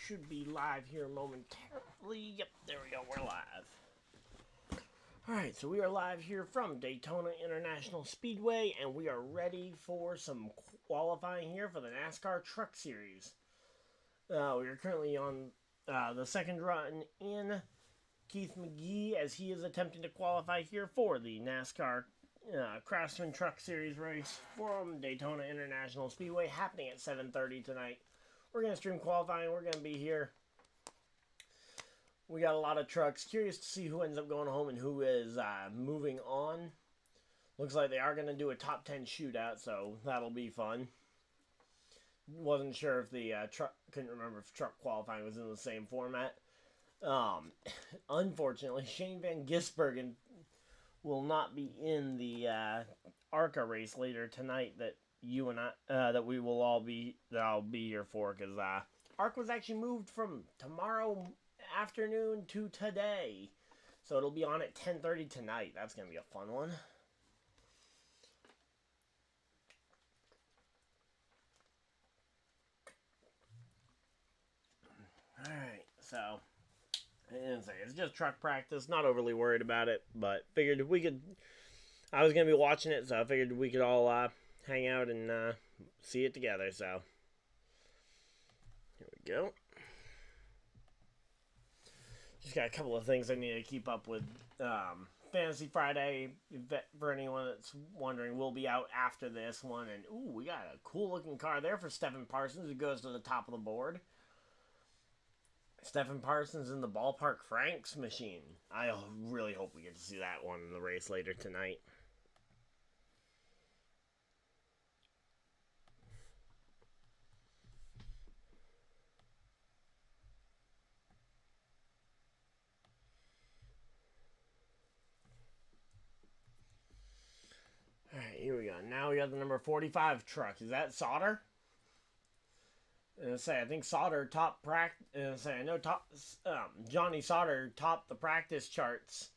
should be live here momentarily. Yep, there we go, we're live. Alright, so we are live here from Daytona International Speedway, and we are ready for some qualifying here for the NASCAR Truck Series. We are currently on the second run in. Keith McGee, as he is attempting to qualify here for the NASCAR Craftsman Truck Series race from Daytona International Speedway, happening at 7:30 tonight. We're going to stream qualifying. We're going to be here. We got a lot of trucks. Curious to see who ends up going home and who is moving on. Looks like they are going to do a top 10 shootout, so that'll be fun. Wasn't sure if the couldn't remember if truck qualifying was in the same format. Unfortunately, Shane Van Gisbergen will not be in the ARCA race later tonight that you and I that we will all be I'll be here for, because ARCA was actually moved from tomorrow afternoon to today, so it'll be on at 10:30 tonight. That's gonna be a fun one. All right, so. It's just truck practice. Not overly worried about it, but figured we could. I was gonna be watching it, so I figured we could all hang out and see it together. So here we go. Just got a couple of things I need to keep up with. Fantasy Friday, for anyone that's wondering, will be out after this one. And ooh, we got a cool looking car there for Stephen Parsons, who goes to the top of the board. Stephen Parsons in the Ballpark Franks machine. I really hope we get to see that one in the race later tonight. Alright, here we go. Now we got the number 45 truck. Is that Sauter? I think Sauter topped Johnny Sauter topped the practice charts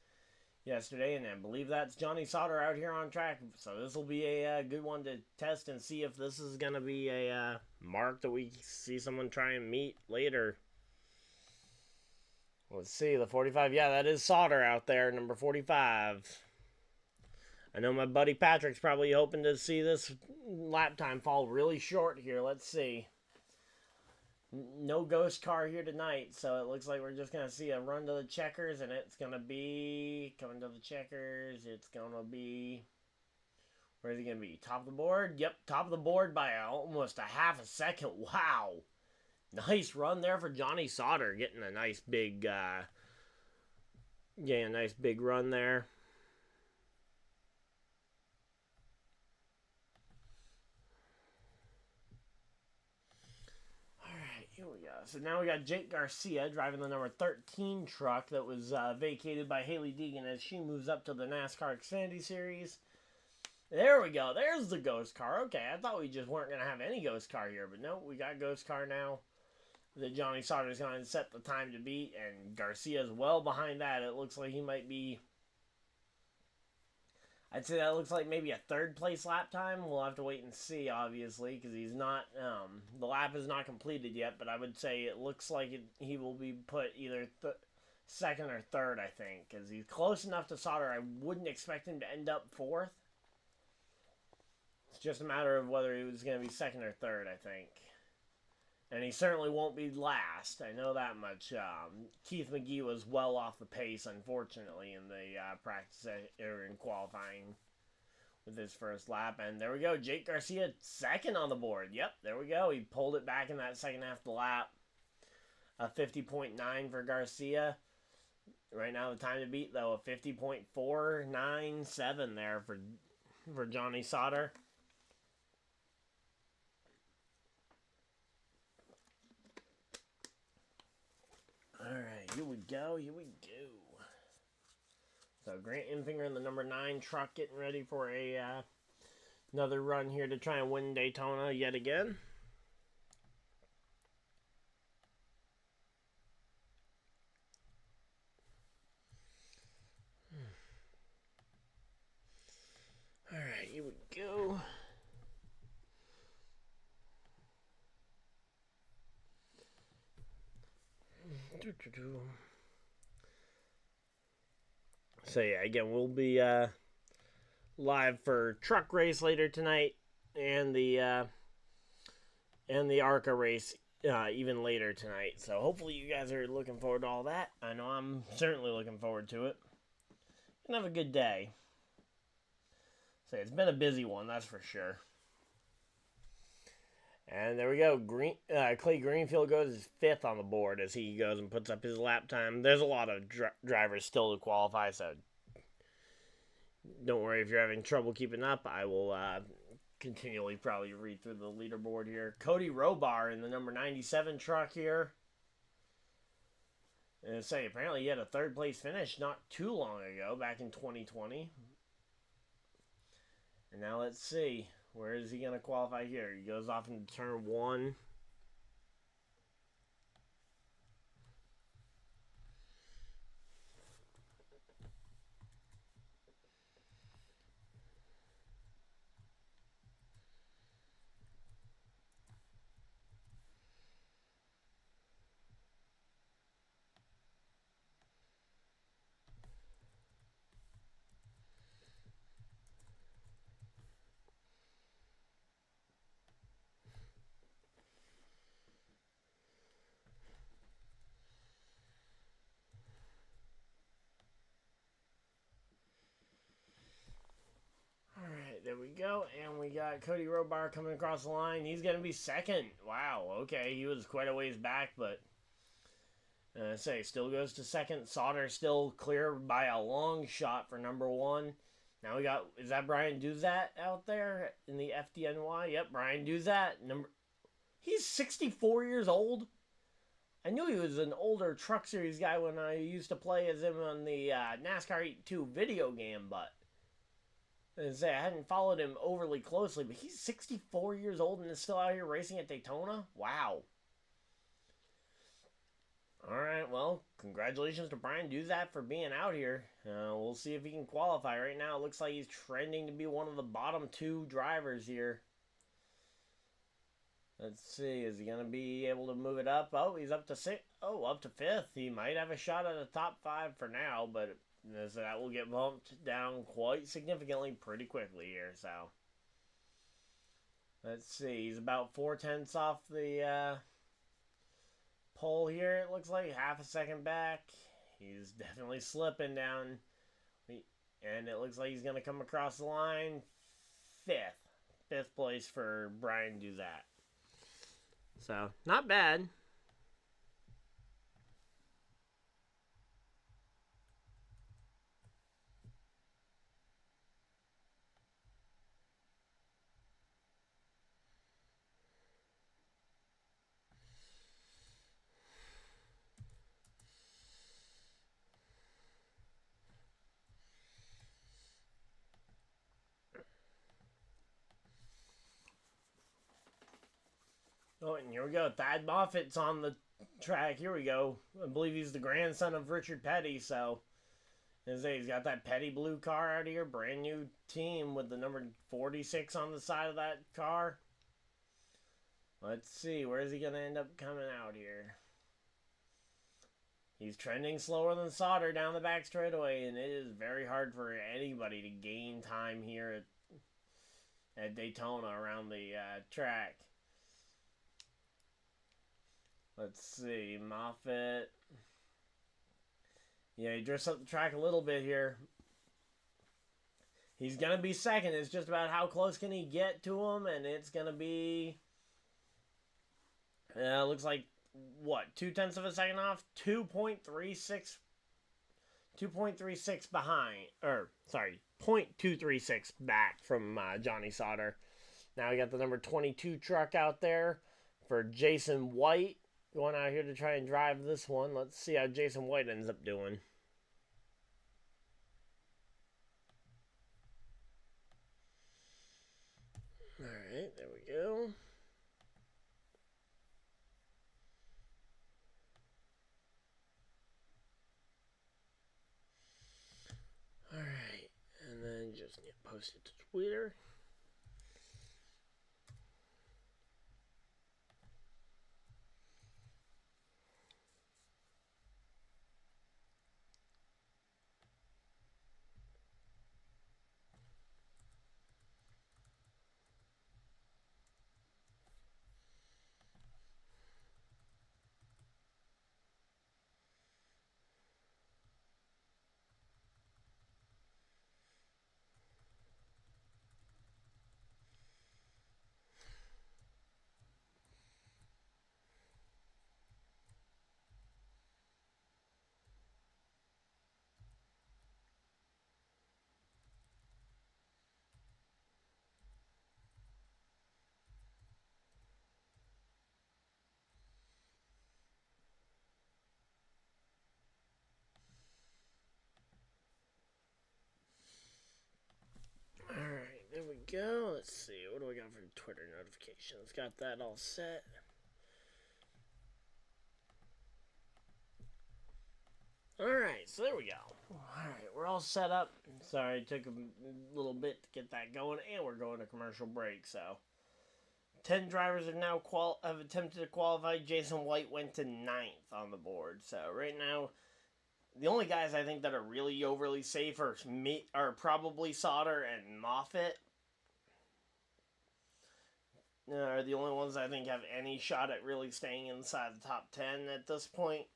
yesterday, and I believe that's Johnny Sauter out here on track. So this will be a good one to test and see if this is going to be a mark that we see someone try and meet later. Let's see, the 45. Yeah, that is Sauter out there, number 45. I know my buddy Patrick's probably hoping to see this lap time fall really short here. Let's see. No ghost car here tonight, so it looks like we're just going to see a run to the checkers, and it's going to be coming to the checkers. It's going to be, where is he going to be? Top of the board? Yep, top of the board by almost a half a second. Wow. Nice run there for Johnny Sauter, getting a nice big, run there. Here we go. So now we got Jake Garcia driving the number 13 truck that was vacated by Haley Deegan as she moves up to the NASCAR Xfinity Series. There we go. There's the ghost car. Okay, I thought we just weren't going to have any ghost car here, but no, we got ghost car now. That Johnny Sauter is going to set the time to beat, and Garcia is well behind that. It looks like he might be, I'd say that looks like maybe a third place lap time. We'll have to wait and see, obviously, because he's not, the lap is not completed yet, but I would say it looks like he will be put either second or third, I think, because he's close enough to Sauter. I wouldn't expect him to end up fourth. It's just a matter of whether he was going to be second or third, I think. And he certainly won't be last. I know that much. Keith McGee was well off the pace, unfortunately, in the practice or in qualifying with his first lap. And there we go. Jake Garcia, second on the board. Yep, there we go. He pulled it back in that second half of the lap. 50.9 for Garcia. Right now, the time to beat, though, a 50.497 there for Johnny Sauter. Alright, here we go, So Grant Enfinger in the number 9 truck getting ready for another run here to try and win Daytona yet again. Alright, here we go. So yeah, again, we'll be live for truck race later tonight, and the ARCA race even later tonight. So hopefully you guys are looking forward to all that. I know I'm certainly looking forward to it. And have a good day. So it's been a busy one, that's for sure. And there we go. Clay Greenfield goes 5th on the board as he goes and puts up his lap time. There's a lot of drivers still to qualify, so don't worry if you're having trouble keeping up. I will continually probably read through the leaderboard here. Cody Robar in the number 97 truck here. And say apparently he had a 3rd place finish not too long ago, back in 2020. And now let's see. Where is he going to qualify here? He goes off into turn 1. There we go, and we got Cody Robar coming across the line. He's going to be 2nd. Wow, okay, he was quite a ways back, but still goes to 2nd. Sauter still clear by a long shot for number 1. Now we got, is that Brian Duzat out there in the FDNY? Yep, Brian Duzat. He's 64 years old. I knew he was an older Truck Series guy when I used to play as him on the NASCAR 2 video game, but I hadn't followed him overly closely, but he's 64 years old and is still out here racing at Daytona? Wow. Alright, well, congratulations to Brian Duzat for being out here. We'll see if he can qualify. Right now, it looks like he's trending to be one of the bottom 2 drivers here. Let's see, is he going to be able to move it up? Oh, he's up to 6th. Oh, up to 5th. He might have a shot at the top 5 for now, but that will get bumped down quite significantly pretty quickly here, so. Let's see, he's about 4/10 off the pole here, it looks like. Half a second back. He's definitely slipping down. And it looks like he's going to come across the line. 5th place for Brian Duzat. So, not bad. Oh, and here we go. Thad Moffitt's on the track. Here we go. I believe he's the grandson of Richard Petty, so he's got that Petty blue car out here. Brand new team with the number 46 on the side of that car. Let's see. Where is he going to end up coming out here? He's trending slower than Sauter down the back straightaway, and it is very hard for anybody to gain time here at Daytona around the track. Let's see, Moffitt. Yeah, he drifts up the track a little bit here. He's going to be 2nd. It's just about how close can he get to him, and it's going to be, looks like, what, 0.2 of a second off? 2.36 behind, or, sorry, 0.236 back from Johnny Sauter. Now we got the number 22 truck out there for Jason White. Going out here to try and drive this one. Let's see how Jason White ends up doing. Alright, there we go. Alright, and then just need to post it to Twitter. go. Let's see. What do we got for Twitter notifications? Got that all set. Alright, so there we go. Alright, we're all set up. Sorry, it took a little bit to get that going, and we're going to commercial break, so. 10 drivers have now have attempted to qualify. Jason White went to 9th on the board. So right now, the only guys I think that are really overly safe are probably Sauter and Moffitt. Are the only ones I think have any shot at really staying inside the top 10 at this point.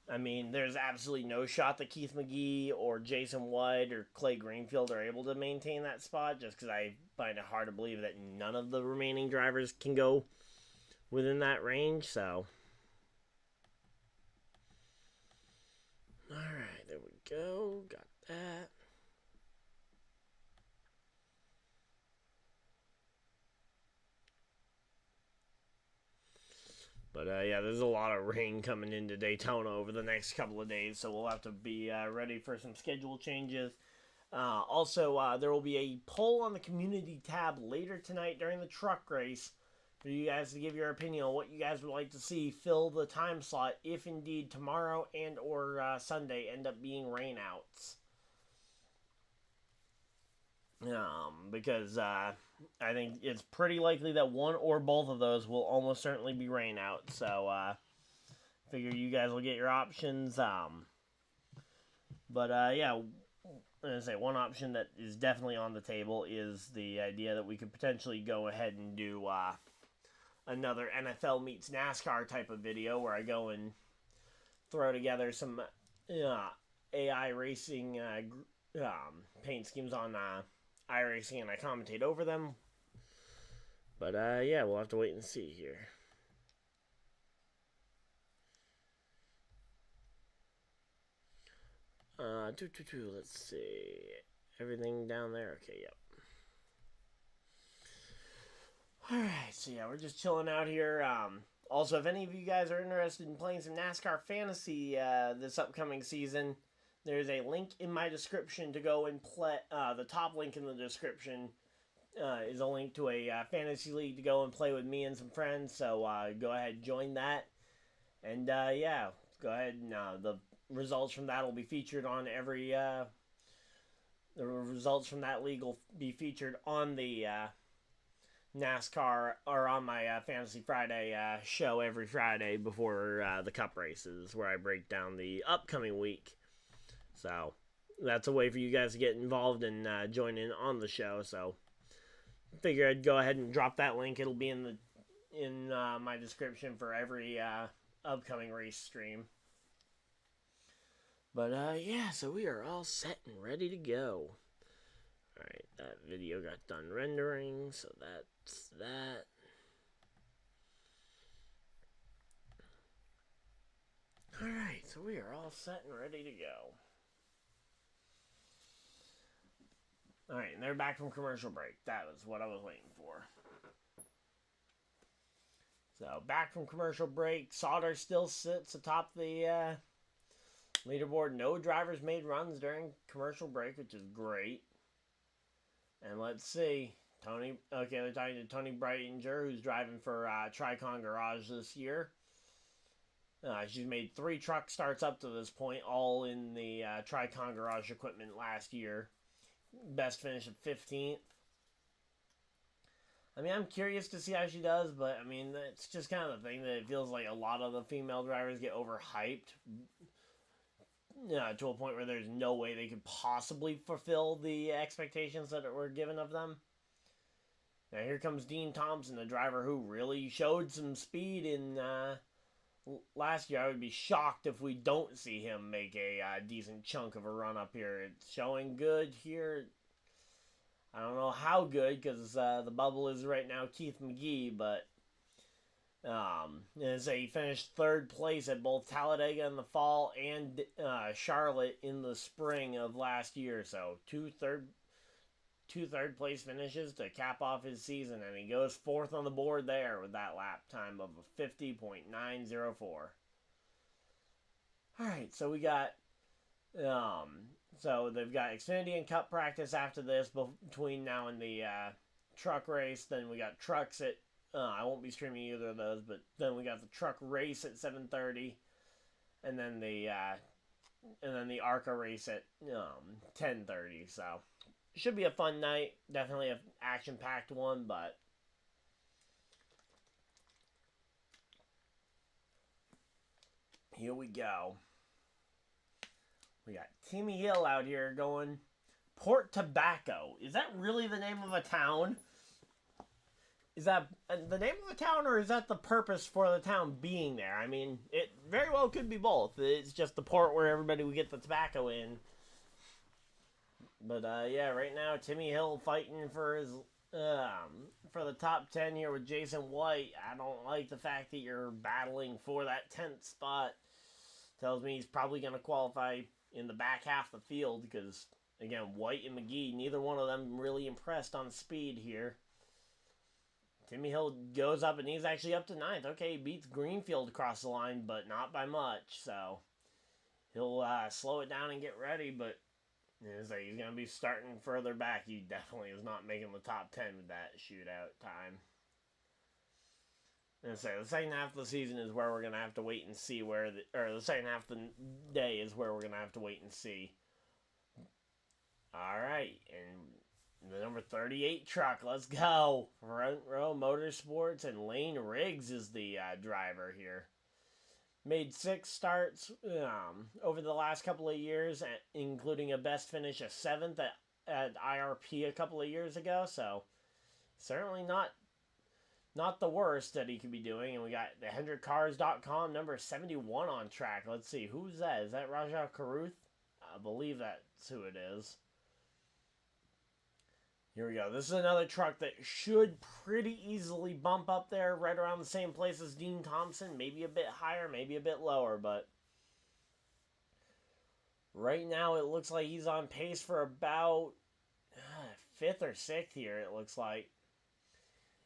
I mean, there's absolutely no shot that Keith McGee or Jason White or Clay Greenfield are able to maintain that spot, just because I find it hard to believe that none of the remaining drivers can go within that range, so. Alright, there we go. Got that. But, yeah, there's a lot of rain coming into Daytona over the next couple of days, so we'll have to be ready for some schedule changes. Also, there will be a poll on the community tab later tonight during the truck race for you guys to give your opinion on what you guys would like to see fill the time slot if indeed tomorrow and or Sunday end up being rainouts. Because I think it's pretty likely that one or both of those will almost certainly be rain out. So, figure you guys will get your options. But, yeah, I'm going to say one option that is definitely on the table is the idea that we could potentially go ahead and do another NFL meets NASCAR type of video where I go and throw together some AI racing paint schemes on iRacing, and I commentate over them. But, yeah, we'll have to wait and see here. Let's see. Everything down there? Okay, yep. Alright, so yeah, we're just chilling out here. Also, if any of you guys are interested in playing some NASCAR Fantasy this upcoming season, there's a link in my description to go and play. The top link in the description is a link to a fantasy league to go and play with me and some friends. So go ahead, join that. And yeah, go ahead and the results from that will be featured on every... the results from that league will be featured on the NASCAR, or on my Fantasy Friday show every Friday before the Cup races, where I break down the upcoming week. So, that's a way for you guys to get involved and join in on the show. So, figure I'd go ahead and drop that link. It'll be in my description for every upcoming race stream. But, yeah, so we are all set and ready to go. Alright, that video got done rendering, so that's that. Alright, so we are all set and ready to go. Alright, and they're back from commercial break. That was what I was waiting for. So, back from commercial break. Sauter still sits atop the leaderboard. No drivers made runs during commercial break, which is great. And let's see. They're talking to Tony Breitinger, who's driving for Tricon Garage this year. She's made 3 truck starts up to this point, all in the Tricon Garage equipment last year. Best finish of 15th. I mean, I'm curious to see how she does, but, I mean, it's just kind of the thing that it feels like a lot of the female drivers get overhyped. To a point where there's no way they could possibly fulfill the expectations that were given of them. Now here comes Dean Thompson, the driver who really showed some speed in last year. I would be shocked if we don't see him make a decent chunk of a run up here. It's showing good here. I don't know how good, because the bubble is right now Keith McGee, but he finished 3rd place at both Talladega in the fall and Charlotte in the spring of last year. So two third place finishes to cap off his season, and he goes 4th on the board there with that lap time of a 50.904. Alright, so we got So they've got Xfinity and Cup practice after this between now and the truck race. Then we got trucks at I won't be streaming either of those, but then we got the truck race at 7:30, and then the ARCA race at 10:30. So should be a fun night. Definitely an action-packed one, but here we go. We got Timmy Hill out here going Port Tobacco. Is that really the name of a town? Is that the name of a town, or is that the purpose for the town being there? I mean, it very well could be both. It's just the port where everybody would get the tobacco in. But yeah, right now Timmy Hill fighting for his for the top 10 here with Jason White. I don't like the fact that you're battling for that 10th spot. Tells me he's probably going to qualify in the back half of the field because, again, White and McGee, neither one of them really impressed on speed here. Timmy Hill goes up, and he's actually up to 9th. Okay, he beats Greenfield across the line, but not by much. So he'll slow it down and get ready, but he's going to be starting further back. He definitely is not making the top 10 with that shootout time. And so the second half of the season is where we're going to have to wait and see or the second half of the day is where we're going to have to wait and see. All right, and the number 38 truck, let's go. Front Row Motorsports, and Lane Riggs is the driver here. Made 6 starts over the last couple of years, including a best finish of 7th at IRP a couple of years ago. So certainly not the worst that he could be doing. And we got the HendrickCars.com number 71 on track. Let's see, who's that? Is that Rajah Caruth? I believe that's who it is. Here we go. This is another truck that should pretty easily bump up there right around the same place as Dean Thompson. Maybe a bit higher, maybe a bit lower, but right now it looks like he's on pace for about 5th or 6th here, it looks like.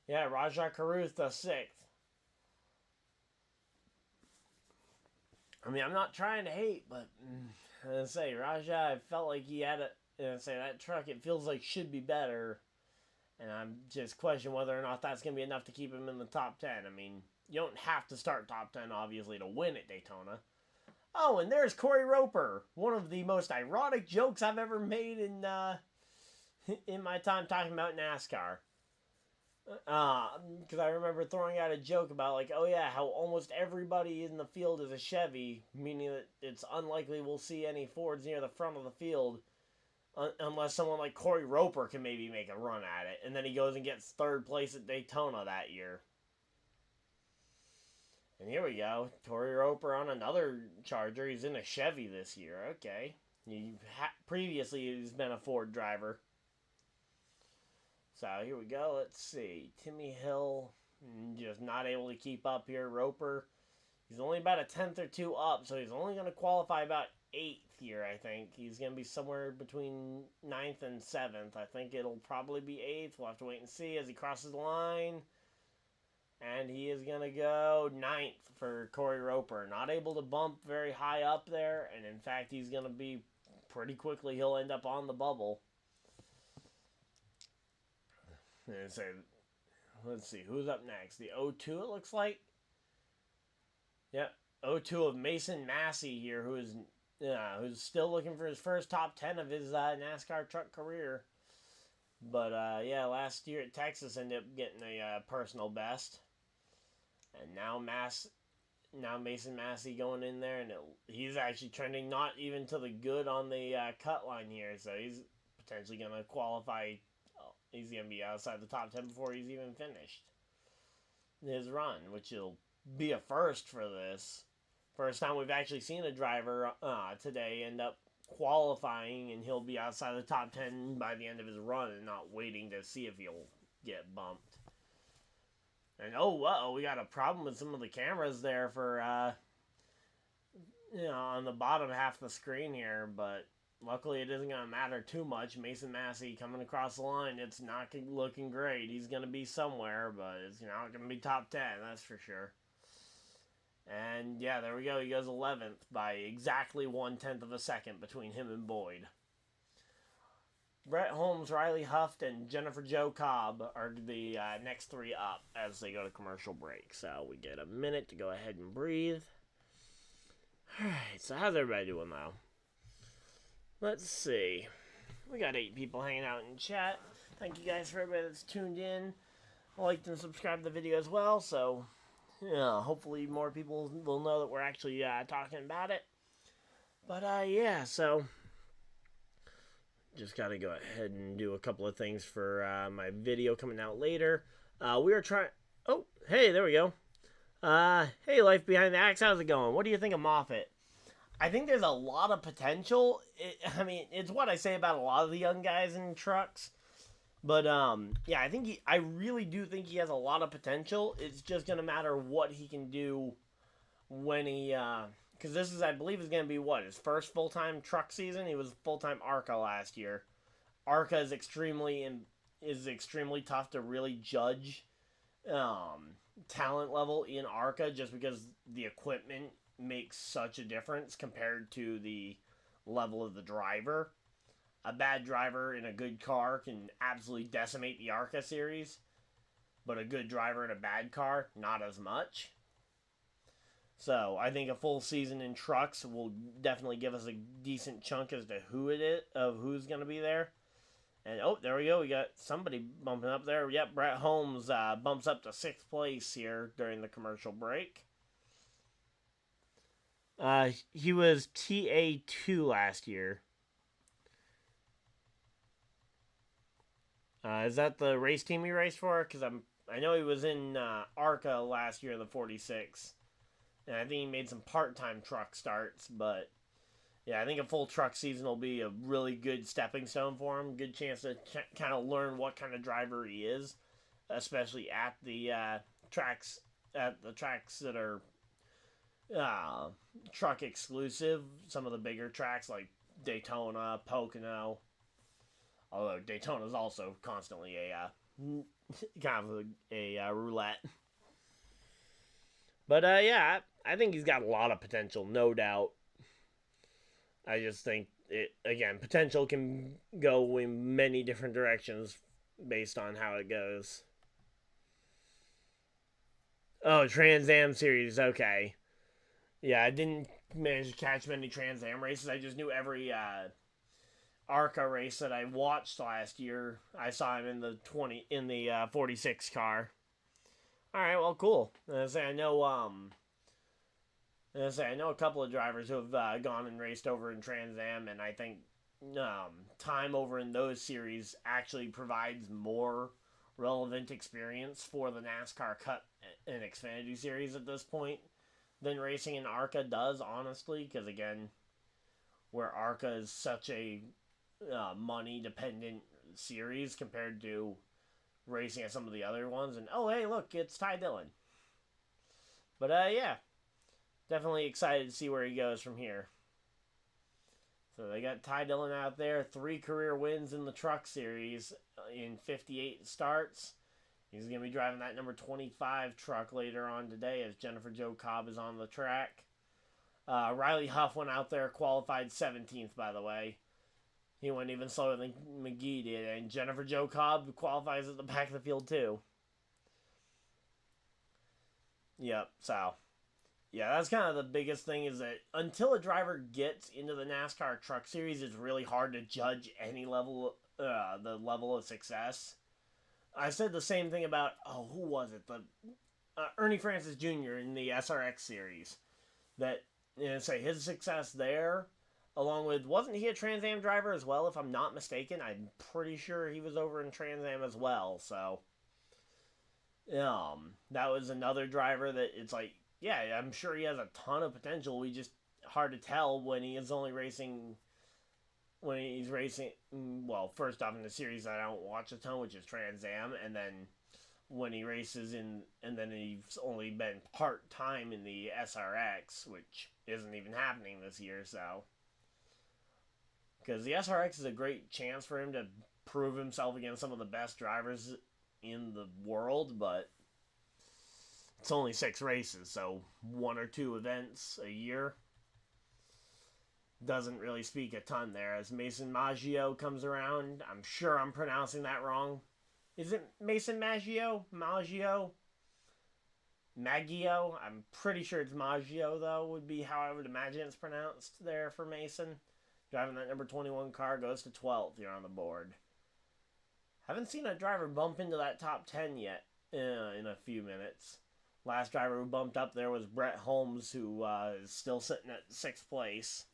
Yeah, Rajah Caruth, the 6th. I mean, I'm not trying to hate, but I'm going to say, Rajah, I felt like he had that truck, it feels like should be better. And I'm just questioning whether or not that's going to be enough to keep him in the top 10. I mean, you don't have to start top 10, obviously, to win at Daytona. Oh, and there's Corey Roper. One of the most ironic jokes I've ever made in my time talking about NASCAR. Because I remember throwing out a joke about, like, oh yeah, how almost everybody in the field is a Chevy, meaning that it's unlikely we'll see any Fords near the front of the field unless someone like Corey Roper can maybe make a run at it. And then he goes and gets 3rd place at Daytona that year. And here we go. Corey Roper on another Charger. He's in a Chevy this year. Okay. Previously, he's been a Ford driver. So here we go. Let's see. Timmy Hill just not able to keep up here. Roper, he's only about a 10th or 2 up, so he's only going to qualify about 8th here, I think. He's going to be somewhere between 9th and 7th. I think it'll probably be 8th. We'll have to wait and see as he crosses the line. And he is going to go 9th for Corey Roper. Not able to bump very high up there, and in fact, he's going to be pretty quickly, he'll end up on the bubble. And so, let's see, who's up next? The 02, it looks like. Yep, 02 of Mason Massey here, who's still looking for his first top 10 of his NASCAR truck career. But, yeah, last year at Texas ended up getting a personal best. And now Mason Massey going in there, and he's actually trending not even to the good on the cut line here. So he's potentially going to qualify. He's going to be outside the top 10 before he's even finished his run, which will be a first for this. First time we've actually seen a driver today end up qualifying, and he'll be outside the top 10 by the end of his run and not waiting to see if he'll get bumped. And we got a problem with some of the cameras there for, on the bottom half of the screen here, but luckily it isn't going to matter too much. Mason Massey coming across the line, it's not looking great. He's going to be somewhere, but it's not going to be top 10, that's for sure. And yeah, there we go. He goes 11th by exactly 1/10 of a second between him and Boyd. Brett Holmes, Riley Huff, and Jennifer Jo Cobb are the next three up as they go to commercial break. So we get a minute to go ahead and breathe. Alright, so how's everybody doing now? Let's see. We got 8 people hanging out in chat. Thank you guys for everybody that's tuned in. Like and subscribe to the video as well, so yeah, hopefully more people will know that we're actually talking about it. But yeah, so just gotta go ahead and do a couple of things for my video coming out later. We are trying. Oh, hey, there we go. Hey, Life Behind the Axe, how's it going? What do you think of Moffitt? I think there's a lot of potential. I mean, it's what I say about a lot of the young guys in trucks. But, yeah, I really do think he has a lot of potential. It's just going to matter what he can do when he, because this is, I believe, is going to be, what, his first full-time truck season? He was full-time ARCA last year. ARCA is extremely tough to really judge, talent level in ARCA just because the equipment makes such a difference compared to the level of the driver. A bad driver in a good car can absolutely decimate the ARCA series, but a good driver in a bad car, not as much. So I think a full season in trucks will definitely give us a decent chunk as to who's going to be there. And oh, there we go. We got somebody bumping up there. Yep, Brett Holmes bumps up to 6th place here during the commercial break. He was TA2 last year. Is that the race team he raced for? Because I know he was in ARCA last year in the 46. And I think he made some part-time truck starts, but yeah, I think a full truck season will be a really good stepping stone for him. Good chance to kind of learn what kind of driver he is, especially at the tracks that are truck exclusive. Some of the bigger tracks like Daytona, Pocono. Although Daytona is also constantly a kind of a roulette. But yeah, I think he's got a lot of potential, no doubt. I just think potential can go in many different directions based on how it goes. Oh, Trans Am series, okay. Yeah, I didn't manage to catch many Trans Am races. I just knew every ARCA race that I watched last year. I saw him in the 46 car. All right, well, cool. I know a couple of drivers who have gone and raced over in Trans Am, and I think time over in those series actually provides more relevant experience for the NASCAR Cup and Xfinity series at this point than racing in ARCA does, honestly, because again, where ARCA is such a money-dependent series compared to racing at some of the other ones, and oh, hey, look, it's Ty Dillon. But, yeah, definitely excited to see where he goes from here. So they got Ty Dillon out there, 3 career wins in the Truck Series in 58 starts. He's going to be driving that number 25 truck later on today as Jennifer Jo Cobb is on the track. Riley Huff went out there, qualified 17th, by the way. He went even slower than McGee did, and Jennifer Jo Cobb qualifies at the back of the field, too. Yep, so yeah, that's kind of the biggest thing is that until a driver gets into the NASCAR Truck Series, it's really hard to judge any level, the level of success. I said the same thing about, who was it? Ernie Francis Jr. in the SRX series. That, say his success there, along with, wasn't he a Trans Am driver as well, if I'm not mistaken? I'm pretty sure he was over in Trans Am as well, so that was another driver that it's like, yeah, I'm sure he has a ton of potential. We just hard to tell when he is only racing. When he's racing, well, first off in the series that I don't watch a ton, which is Trans Am, and then when he races in, and then he's only been part time in the SRX, which isn't even happening this year. So, because the SRX is a great chance for him to prove himself against some of the best drivers in the world, but it's only 6 races, so 1 or 2 events a year. doesn't really speak a ton there as Mason Maggio comes around. I'm sure I'm pronouncing that wrong. Is it Mason Maggio? Maggio? Maggio? I'm pretty sure it's Maggio, though, would be how I would imagine it's pronounced there for Mason. Driving that number 21 car, goes to 12th here on the board. Haven't seen a driver bump into that top 10 yet in a few minutes. Last driver who bumped up there was Brett Holmes, who is still sitting at 6th place.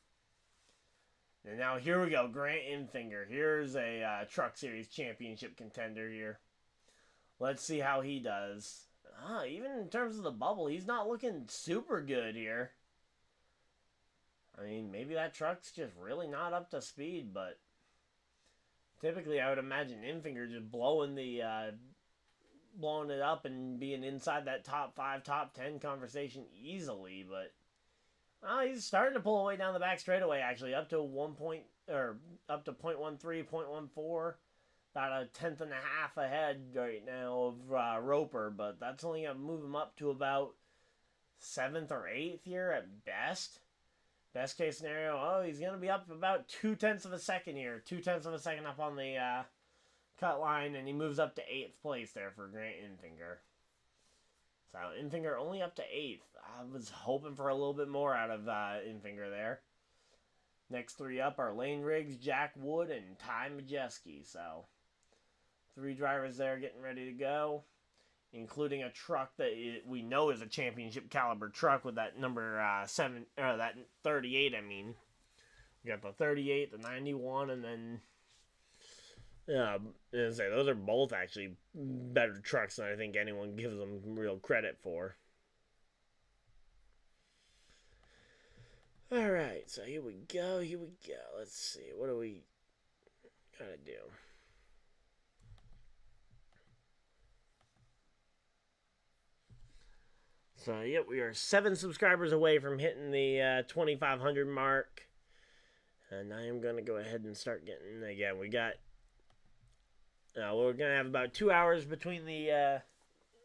And now here we go, Grant Enfinger. Here's a Truck Series championship contender here. Let's see how he does. Even in terms of the bubble, he's not looking super good here. I mean, maybe that truck's just really not up to speed, but typically I would imagine Enfinger just blowing it up and being inside that top 5, top 10 conversation easily, but he's starting to pull away down the back straightaway, actually, up to 0.13, 0.14, about a tenth and a half ahead right now of Roper, but that's only going to move him up to about 7th or 8th here at best. Best case scenario, he's going to be up about 0.2 of a second here. 0.2 of a second up on the cut line, and he moves up to 8th place there for Grant Enfinger. So Enfinger only up to 8th. I was hoping for a little bit more out of Enfinger there. Next 3 up are Lane Riggs, Jack Wood, and Ty Majeski. So 3 drivers there getting ready to go, including a truck that we know is a championship caliber truck with that number 38. I mean, we got the 38, the 91, and then those are both actually better trucks than I think anyone gives them real credit for. All right, so here we go. Let's see, what do we gotta do? So, yep, we are 7 subscribers away from hitting the 2,500 mark. And I am going to go ahead and start getting, again, we got, we're going to have about 2 hours between the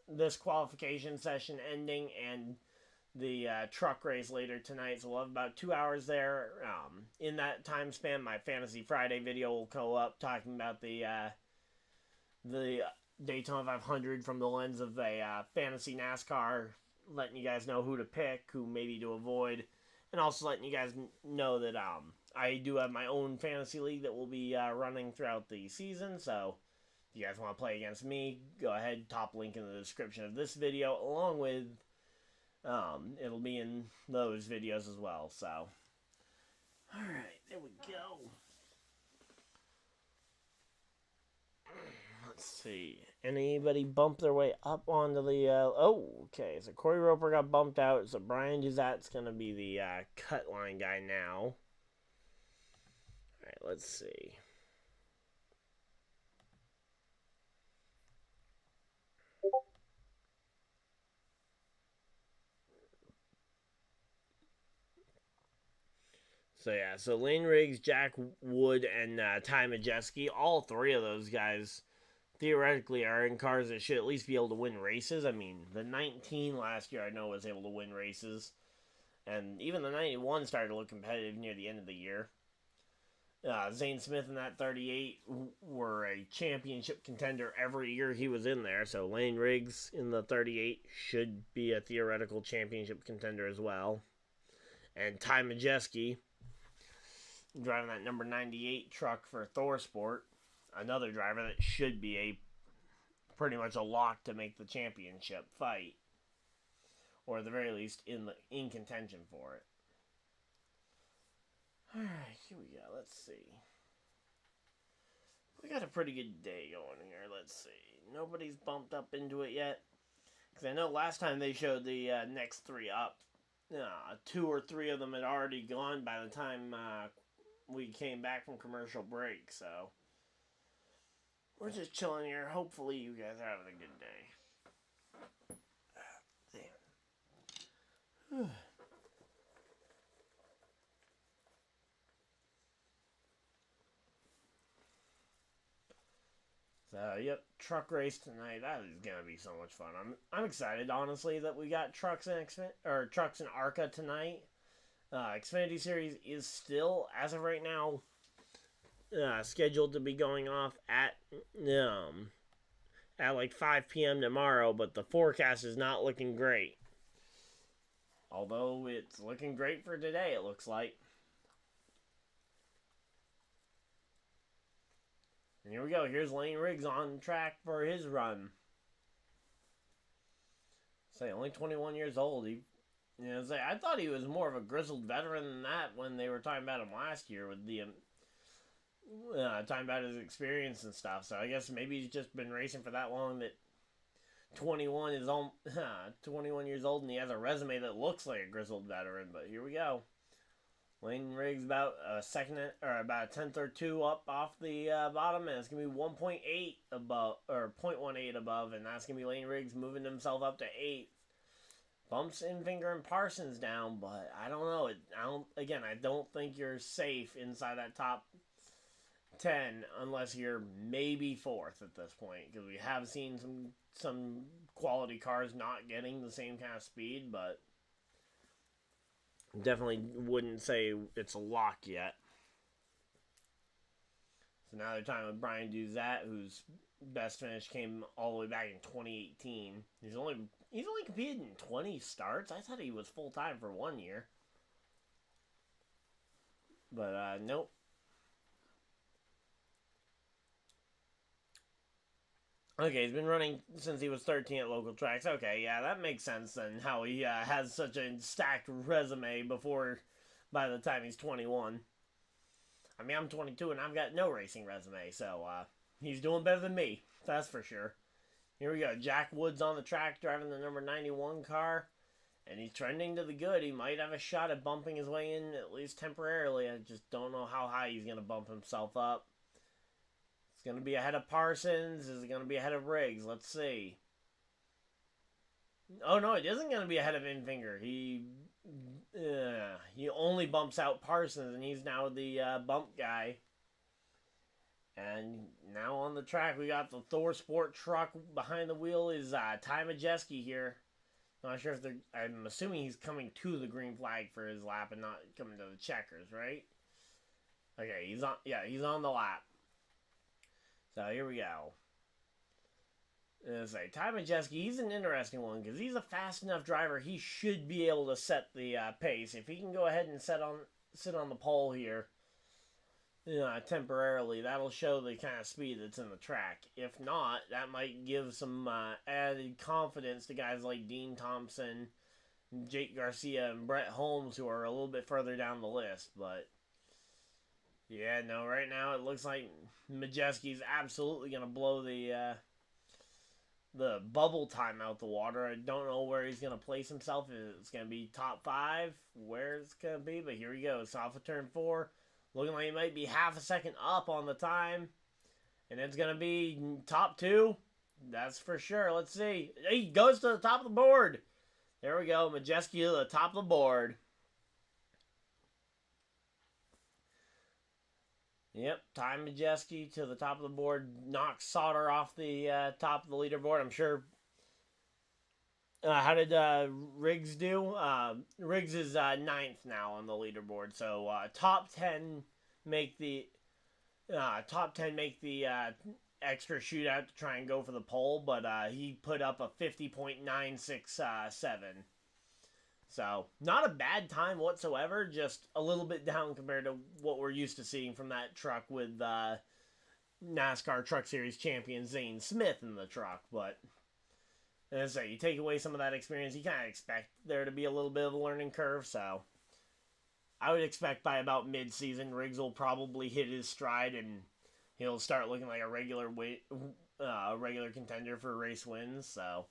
this qualification session ending and the truck race later tonight. So we'll have about 2 hours there. In that time span, my Fantasy Friday video will go up talking about the Daytona 500 from the lens of a fantasy NASCAR, letting you guys know who to pick, who maybe to avoid, and also letting you guys know that I do have my own fantasy league that will be running throughout the season. So if you guys want to play against me, go ahead, top link in the description of this video, along with it'll be in those videos as well. So alright, there we go. Let's see. Anybody bump their way up onto the... okay. So Corey Roper got bumped out. So Brian Duzat's going to be the cut line guy now. Alright, let's see. So yeah, so Lane Riggs, Jack Wood, and Ty Majeski, all 3 of those guys theoretically are in cars that should at least be able to win races. I mean, the 19 last year I know was able to win races, and even the 91 started to look competitive near the end of the year. Zane Smith and that 38 were a championship contender every year he was in there, so Lane Riggs in the 38 should be a theoretical championship contender as well. And Ty Majeski, driving that number 98 truck for ThorSport, another driver that should be pretty much a lock to make the championship fight, or at the very least in contention for it. Alright, here we go. Let's see. We got a pretty good day going here. Let's see. Nobody's bumped up into it yet, because I know last time they showed the next 3 up, 2 or 3 of them had already gone by the time we came back from commercial break. So we're just chilling here. Hopefully you guys are having a good day. Damn. So, yep, truck race tonight. That is gonna be so much fun. I'm excited, honestly, that we got trucks and ARCA tonight. Xfinity Series is still, as of right now, scheduled to be going off at like 5 p.m. tomorrow, but the forecast is not looking great. Although it's looking great for today, it looks like. And here we go. Here's Lane Riggs on track for his run. Say, only 21 years old. I thought he was more of a grizzled veteran than that when they were talking about him last year with the talking about his experience and stuff. So I guess maybe he's just been racing for that long that 21 is 21 years old and he has a resume that looks like a grizzled veteran. But here we go. Lane Riggs about a about a tenth or two up off the bottom, and it's gonna be 1.8 above or 0.18 above, and that's gonna be Lane Riggs moving himself up to 8th. Bumps Infinger and Parsons down, but I don't know. I don't think you're safe inside that top 10 unless you're maybe 4th at this point, because we have seen some quality cars not getting the same kind of speed, but definitely wouldn't say it's a lock yet. So now they're talking with Brian Duzat, whose best finish came all the way back in 2018. He's only competed in 20 starts. I thought he was full time for 1 year, but nope. Okay, he's been running since he was 13 at local tracks. Okay, yeah, that makes sense then, how he has such a stacked resume by the time he's 21. I mean, I'm 22 and I've got no racing resume, so he's doing better than me, that's for sure. Here we go, Jack Woods on the track driving the number 91 car, and he's trending to the good. He might have a shot at bumping his way in, at least temporarily. I just don't know how high he's going to bump himself up. It's going to be ahead of Parsons. Is it going to be ahead of Riggs? Let's see. Oh, no, it isn't going to be ahead of Infinger. He only bumps out Parsons, and he's now the bump guy. And now on the track, we got the Thor Sport truck. Behind the wheel is Ty Majeski here. Not sure if I'm assuming he's coming to the green flag for his lap and not coming to the checkers, right? Okay, he's on the lap. So here we go. Ty Majeski, he's an interesting one because he's a fast enough driver. He should be able to set the pace. If he can go ahead and sit on the pole here temporarily, that'll show the kind of speed that's in the track. If not, that might give some added confidence to guys like Dean Thompson, Jake Garcia, and Brett Holmes, who are a little bit further down the list. But yeah, no, right now it looks like Majeski's absolutely going to blow the bubble time out the water. I don't know where he's going to place himself. If it's going to be top 5, where it's going to be. But here he goes. Off of turn 4. Looking like he might be half a second up on the time. And it's going to be top 2. That's for sure. Let's see. He goes to the top of the board. There we go. Majeski to the top of the board. Yep, Ty Majeski to the top of the board. Knocks Sauter off the top of the leaderboard. I'm sure. How did Riggs do? Riggs is 9th now on the leaderboard. So top 10 make the extra shootout to try and go for the pole, but he put up a 50.967. So, not a bad time whatsoever, just a little bit down compared to what we're used to seeing from that truck with NASCAR Truck Series champion Zane Smith in the truck. But, as I say, you take away some of that experience, you kind of expect there to be a little bit of a learning curve. So, I would expect by about mid-season, Riggs will probably hit his stride and he'll start looking like a regular contender for race wins. So,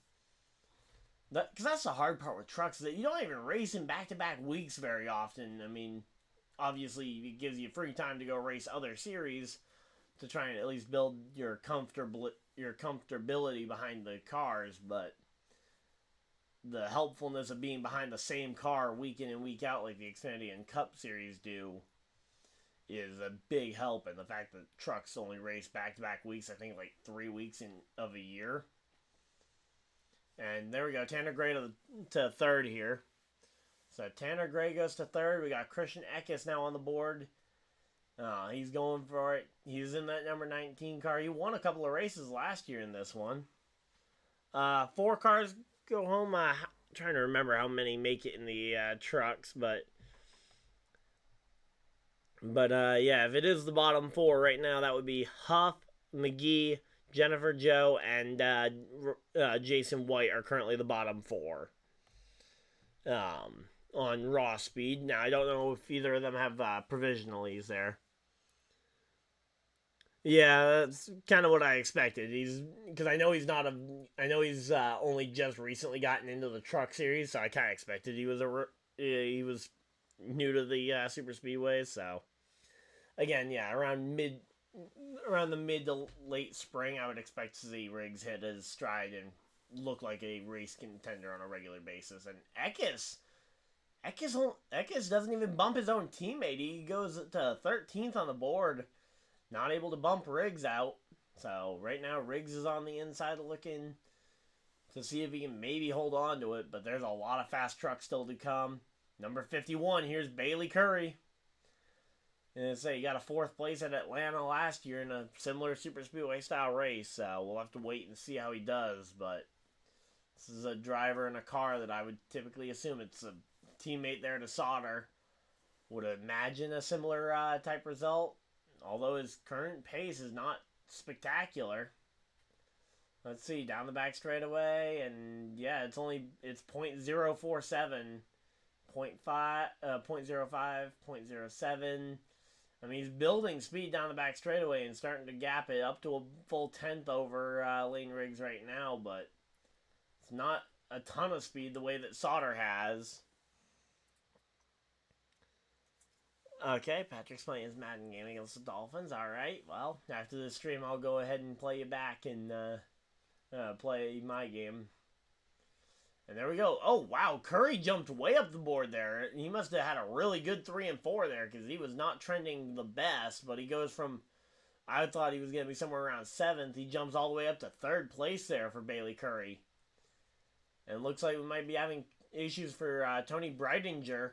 because that's the hard part with trucks, that you don't even race in back-to-back weeks very often. I mean, obviously, it gives you free time to go race other series to try and at least build your comfortability behind the cars, but the helpfulness of being behind the same car week in and week out like the Xfinity and Cup Series do is a big help, and the fact that trucks only race back-to-back weeks, I think like 3 weeks of a year. And there we go, Tanner Gray to 3rd here. So Tanner Gray goes to third. We got Christian Eckes now on the board. He's going for it. He's in that number 19 car. He won a couple of races last year in this one. 4 cars go home. Trying to remember how many make it in the trucks, but yeah, if it is the bottom 4 right now, that would be Huff, McGee, Jennifer Joe, and Jason White are currently the bottom 4 on raw speed. Now, I don't know if either of them have provisionalies there. Yeah, that's kind of what I expected. Because I know he's only just recently gotten into the Truck Series, so I kind of expected he was new to the Super Speedway. So again, yeah, around the mid to late spring, I would expect to see Riggs hit his stride and look like a race contender on a regular basis. And Eckes doesn't even bump his own teammate. He goes to 13th on the board. Not able to bump Riggs out. So right now Riggs is on the inside looking to see if he can maybe hold on to it. But there's a lot of fast trucks still to come. Number 51, here's Bailey Curry. And he got a 4th place at Atlanta last year in a similar Super Speedway style race. So we'll have to wait and see how he does. But this is a driver in a car that I would typically assume it's a teammate there to solder. Would imagine a similar type result. Although his current pace is not spectacular. Let's see, down the back straightaway, and yeah, it's .047, 0.05, 0.07. I mean, he's building speed down the back straightaway and starting to gap it up to a full 10th over Lane Riggs right now, but it's not a ton of speed the way that Sauter has. Okay, Patrick's playing his Madden game against the Dolphins. Alright, well, after this stream, I'll go ahead and play you back and play my game. And there we go. Oh, wow, Curry jumped way up the board there. He must have had a really good 3 and 4 there because he was not trending the best, but he goes from, I thought he was going to be somewhere around 7th. He jumps all the way up to 3rd place there for Bailey Curry. And looks like we might be having issues for Tony Breidinger.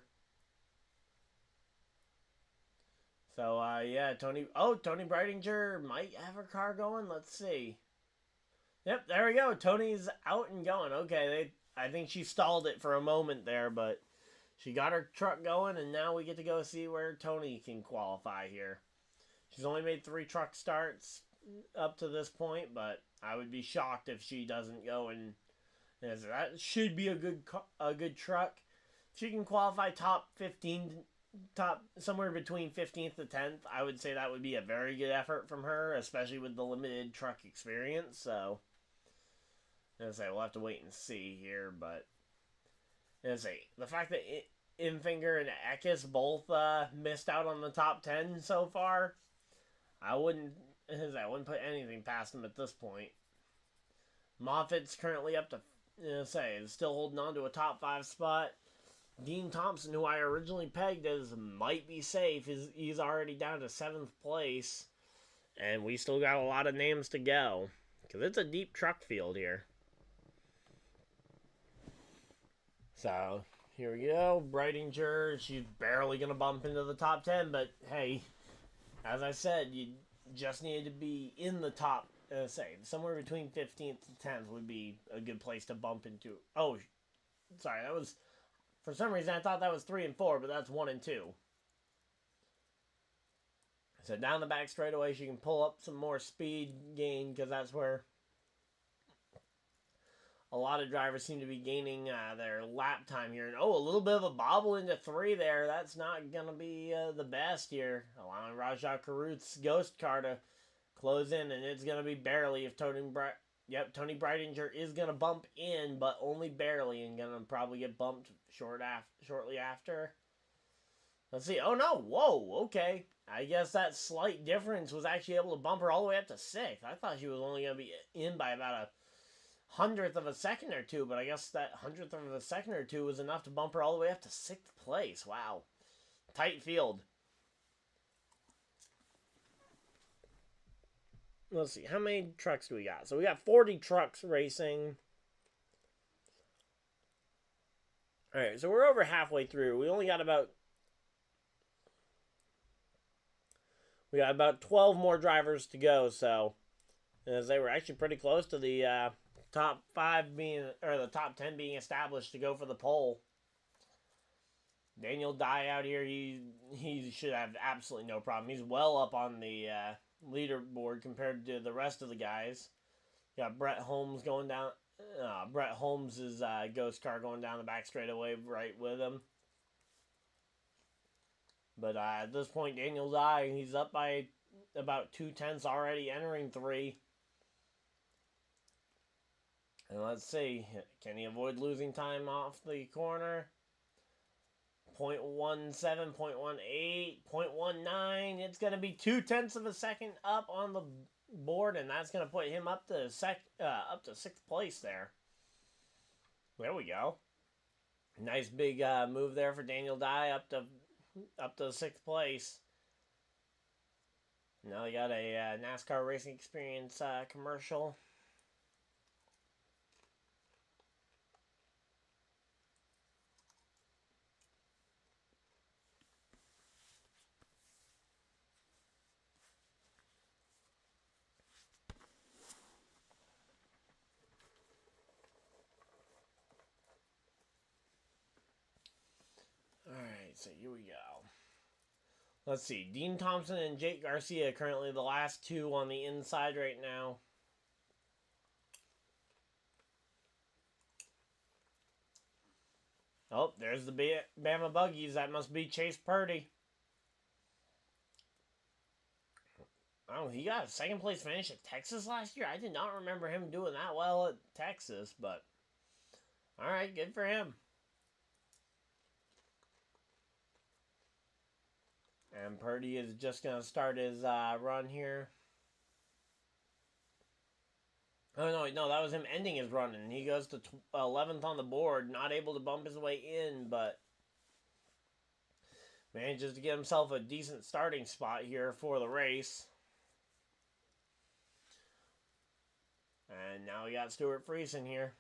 So, yeah, Tony Breidinger might have her car going. Let's see. Yep, there we go. Tony's out and going. Okay, I think she stalled it for a moment there, but she got her truck going, and now we get to go see where Tony can qualify here. She's only made 3 truck starts up to this point, but I would be shocked if she doesn't go, and that should be a good truck. If she can qualify top somewhere between 15th to 10th, I would say that would be a very good effort from her, especially with the limited truck experience. So, we'll have to wait and see here. But, the fact that Infinger and Eckes both missed out on the top 10 so far, I wouldn't put anything past them at this point. Moffitt's currently up to, is still holding on to a top 5 spot. Dean Thompson, who I originally pegged as might be safe, he's already down to 7th place. And we still got a lot of names to go. Because it's a deep truck field here. So, here we go. Breidinger, she's barely going to bump into the top 10. But, hey, as I said, you just needed to be in the top, somewhere between 15th to 10th would be a good place to bump into. Oh, sorry, that was... For some reason, I thought that was 3 and 4, but that's 1 and 2. So down the back straightaway, she can pull up some more speed gain, because that's where a lot of drivers seem to be gaining their lap time here. And, a little bit of a bobble into 3 there. That's not going to be the best here. Allowing Rajah Caruth's ghost car to close in, and it's going to be barely if Tony Breidinger is going to bump in, but only barely, and going to probably get bumped shortly after. Let's see. Oh, no. Whoa. Okay. I guess that slight difference was actually able to bump her all the way up to 6th. I thought she was only going to be in by about 100th of a second or 2, but I guess that 100th of a second or 2 was enough to bump her all the way up to 6th place. Wow. Tight field. Let's see, how many trucks do we got? So we got 40 trucks racing. Alright, so we're over halfway through. We only got about 12 more drivers to go, so as they were actually pretty close to the top 5 being, or the top 10 being established to go for the pole. Daniel Dye out here, he should have absolutely no problem. He's well up on the leaderboard compared to the rest of the guys. You got Brett Holmes going down. Brett Holmes' ghost car going down the back straightaway right with him. But at this point, Daniel Dye, he's up by about 2/10 already, entering 3. And let's see, can he avoid losing time off the corner? 0.17, 0.18, 0.19. It's going to be 2/10 of a second up on the board, and that's going to put him up to 6th place there. There we go. Nice big move there for Daniel Dye up to 6th place. Now we got a NASCAR Racing Experience commercial. Alright, so here we go. Let's see. Dean Thompson and Jake Garcia currently the last 2 on the inside right now. Oh, there's the Bama Buggies. That must be Chase Purdy. Oh, he got a 2nd place finish at Texas last year. I did not remember him doing that well at Texas, but alright, good for him. And Purdy is just going to start his run here. Oh, no, that was him ending his run. And he goes to 11th on the board. Not able to bump his way in, but manages to get himself a decent starting spot here for the race. And now we got Stuart Friesen here.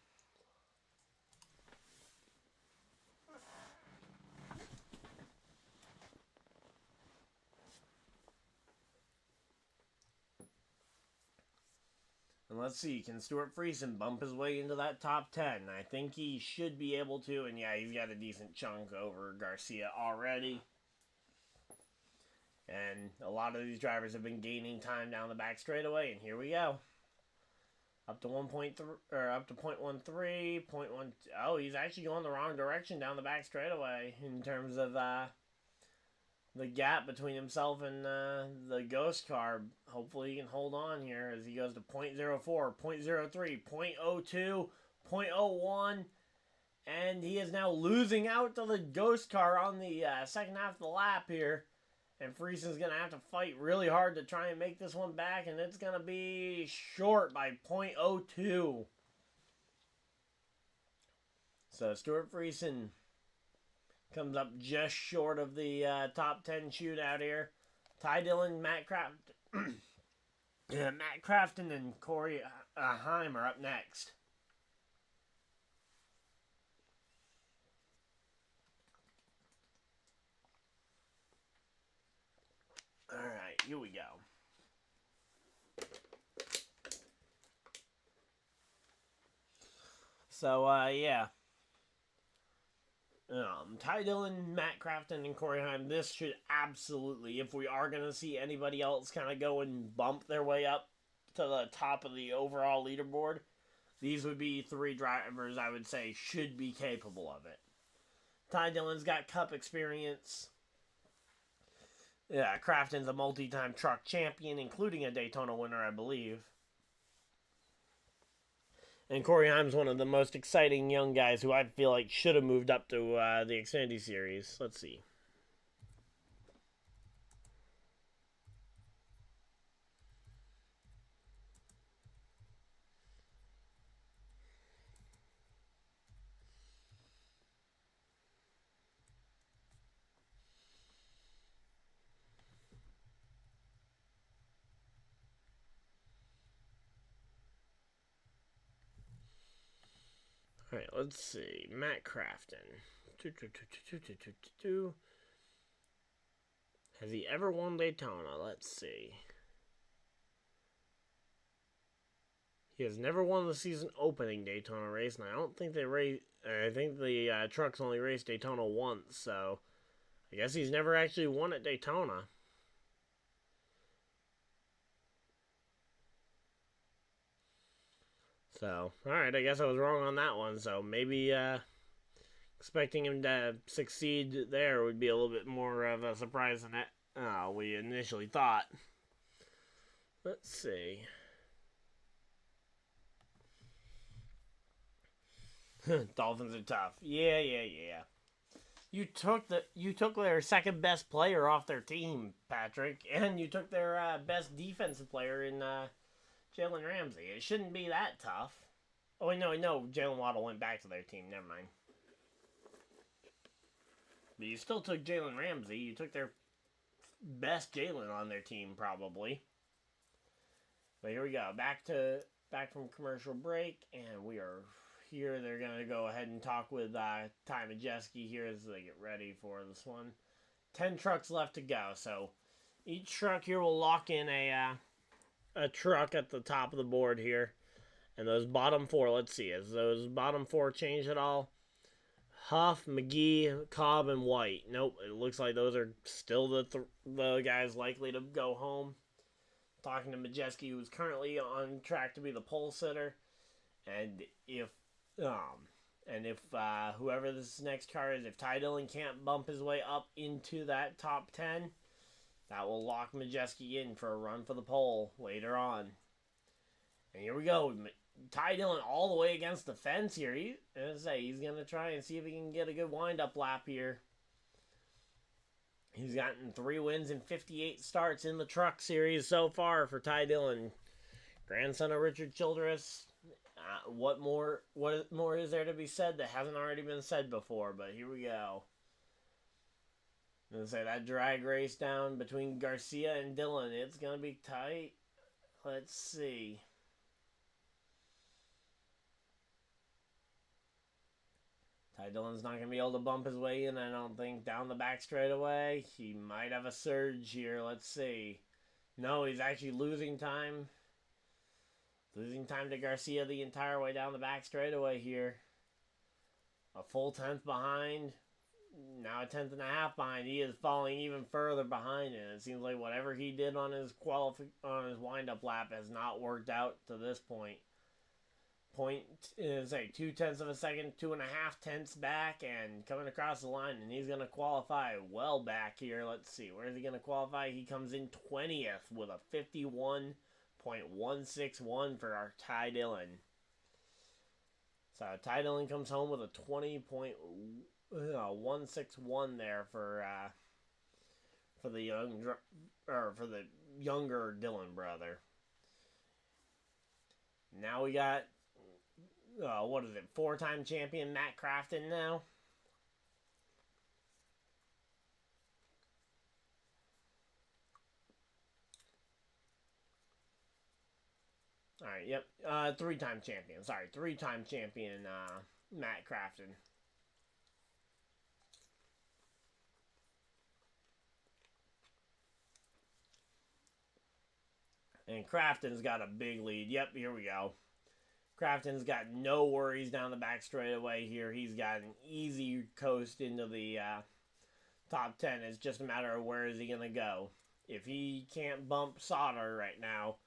And let's see, can Stuart Friesen bump his way into that top 10? I think he should be able to, and yeah, he's got a decent chunk over Garcia already. And a lot of these drivers have been gaining time down the back straightaway, and here we go. Up to 1.3, or up to 0.13, 0.1. Oh, he's actually going the wrong direction down the back straightaway in terms of the gap between himself and the ghost car. Hopefully he can hold on here as he goes to 0.04, 0.03, 0.02, 0.01. And he is now losing out to the ghost car on the second half of the lap here. And Friesen's going to have to fight really hard to try and make this one back. And it's going to be short by 0.02. So Stuart Friesen comes up just short of the top 10 shootout here. Ty Dillon, Matt Crafton, and Corey Heim are up next. Alright, here we go. So, yeah. Ty Dillon, Matt Crafton, and Corey Heim, this should absolutely, if we are going to see anybody else kind of go and bump their way up to the top of the overall leaderboard, these would be 3 drivers I would say should be capable of it. Ty Dillon's got Cup experience. Yeah, Crafton's a multi-time truck champion, including a Daytona winner, I believe. And Corey Heim's one of the most exciting young guys who I feel like should have moved up to the Xfinity Series. Let's see. Alright, let's see. Matt Crafton. Has he ever won Daytona? Let's see. He has never won the season opening Daytona race, and I don't think they race. I think the trucks only raced Daytona once, so I guess he's never actually won at Daytona. So, alright, I guess I was wrong on that one. So, maybe expecting him to succeed there would be a little bit more of a surprise than we initially thought. Let's see. Dolphins are tough. Yeah. You took their second best player off their team, Patrick, and you took their best defensive player in Jalen Ramsey. It shouldn't be that tough. Oh, wait, no, Jalen Waddle went back to their team. Never mind. But you still took Jalen Ramsey. You took their best Jalen on their team, probably. But here we go. Back from commercial break, and we are here. They're going to go ahead and talk with Ty Majeski here as they get ready for this one. 10 trucks left to go, so each truck here will lock in a truck at the top of the board here. And those bottom four, let's see, has those bottom four changed at all? Huff, McGee, Cobb, and White. Nope, it looks like those are still the guys likely to go home. Talking to Majeski, who's currently on track to be the pole sitter. And if whoever this next car is, if Ty Dillon can't bump his way up into that top 10, that will lock Majeski in for a run for the pole later on. And here we go. Ty Dillon all the way against the fence here. He's going to try and see if he can get a good wind-up lap here. He's gotten 3 wins and 58 starts in the Truck Series so far for Ty Dillon. Grandson of Richard Childress. What more is there to be said that hasn't already been said before? But here we go. I'm going to say that drag race down between Garcia and Dillon. It's going to be tight. Let's see. Ty Dillon's not going to be able to bump his way in, I don't think, down the back straightaway. He might have a surge here. Let's see. No, he's actually losing time. Losing time to Garcia the entire way down the back straightaway here. A full 10th behind. Now a 10th and a half behind. He is falling even further behind, and it seems like whatever he did on his wind-up lap has not worked out to this point. 0.2 of a second, 2.5 tenths back, and coming across the line, and he's going to qualify well back here. Let's see, where is he going to qualify? He comes in 20th with a 51.161 for our Ty Dillon. So Ty Dillon comes home with a 20.161 there for the younger Dillon brother. Now we got 4-time champion Matt Crafton now. Alright, yep. 3-time champion. Sorry, 3-time champion Matt Crafton. And Crafton's got a big lead. Yep, here we go. Crafton's got no worries down the back straightaway here. He's got an easy coast into the top 10. It's just a matter of where is he going to go. If he can't bump Sauter right now,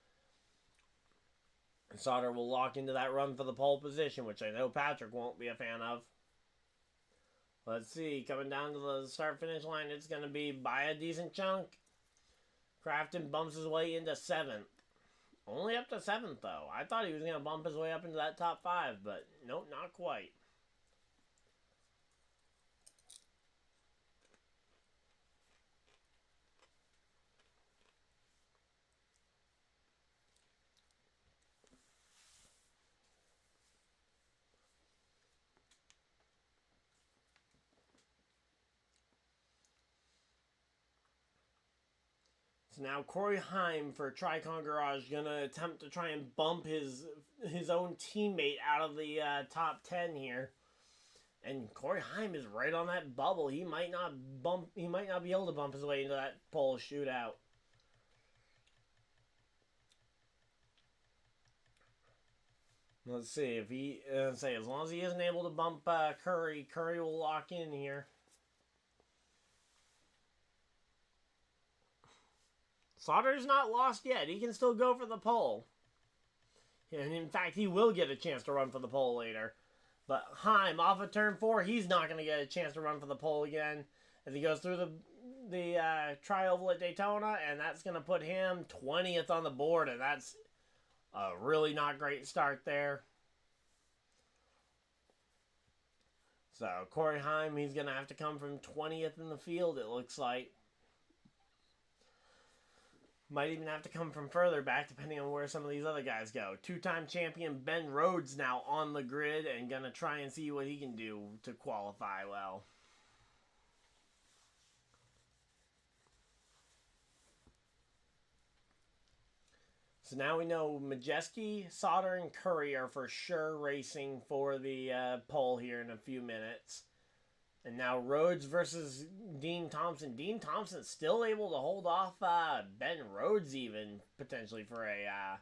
Sauter will lock into that run for the pole position, which I know Patrick won't be a fan of. Let's see. Coming down to the start-finish line, it's going to be by a decent chunk. Crafton bumps his way into 7th. Only up to 7th, though. I thought he was going to bump his way up into that top 5, but nope, not quite. So now Corey Heim for Tricon Garage going to attempt to try and bump his own teammate out of the top 10 here. And Corey Heim is right on that bubble. He might not be able to bump his way into that pole shootout. Let's see if he as long as he isn't able to bump Curry will lock in here. Slaughter's not lost yet. He can still go for the pole. And in fact, he will get a chance to run for the pole later. But Heim, off of turn 4, he's not going to get a chance to run for the pole again as he goes through the tri-oval at Daytona, and that's going to put him 20th on the board, and that's a really not great start there. So Corey Heim, he's going to have to come from 20th in the field, it looks like. Might even have to come from further back, depending on where some of these other guys go. Two-time champion Ben Rhodes now on the grid and going to try and see what he can do to qualify well. So now we know Majeski, Sauter, and Curry are for sure racing for the pole here in a few minutes. And now Rhodes versus Dean Thompson. Dean Thompson still able to hold off Ben Rhodes even potentially for a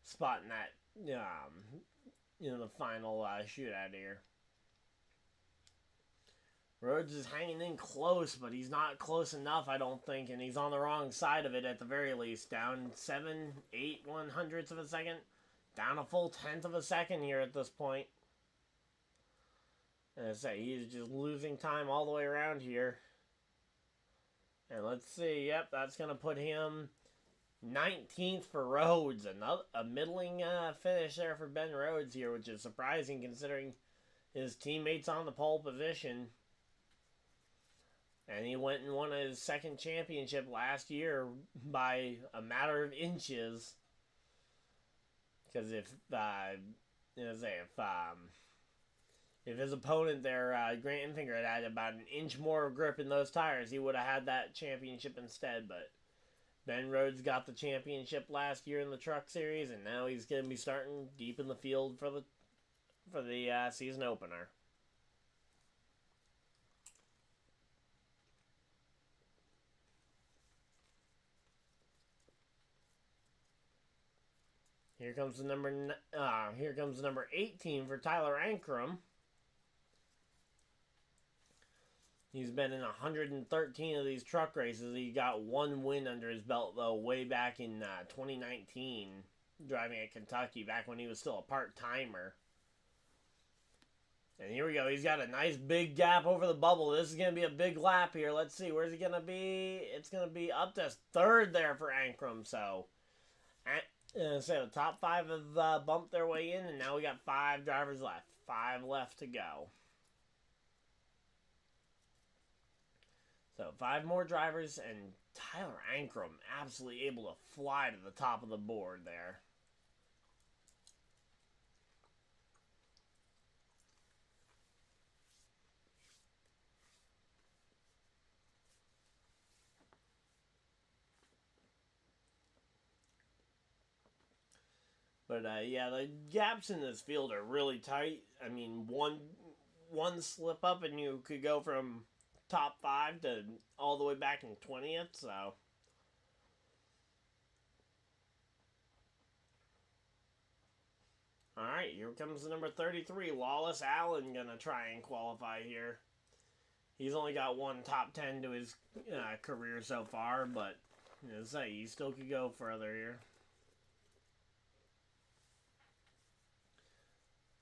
spot in that the final shootout here. Rhodes is hanging in close, but he's not close enough, I don't think, and he's on the wrong side of it at the very least. Down 7, 8 1/100ths of a second. Down a full 1/10 of a second here at this point. And I say, he's just losing time all the way around here. And let's see, yep, that's going to put him 19th for Rhodes. A middling finish there for Ben Rhodes here, which is surprising considering his teammates on the pole position. And he went and won his second championship last year by a matter of inches. Because if his opponent there, Grant Enfinger, had had about an inch more grip in those tires, he would have had that championship instead. But Ben Rhodes got the championship last year in the Truck Series, and now he's going to be starting deep in the field for the season opener. Here comes the number 18 for Tyler Ankrum. He's been in 113 of these truck races. He got one win under his belt, though, way back in 2019, driving at Kentucky, back when he was still a part-timer. And here we go. He's got a nice big gap over the bubble. This is going to be a big lap here. Let's see. Where's he going to be? It's going to be up to third there for Ankrum. So the top 5 have bumped their way in, and now we got 5 drivers left. 5 left to go. So 5 more drivers, and Tyler Ankrum absolutely able to fly to the top of the board there. But yeah, the gaps in this field are really tight. I mean, one slip up and you could go from top 5 to all the way back in 20th, so. Alright, here comes the number 33, Lawless Allen, gonna try and qualify here. He's only got one top 10 to his career so far, but as I say, he still could go further here.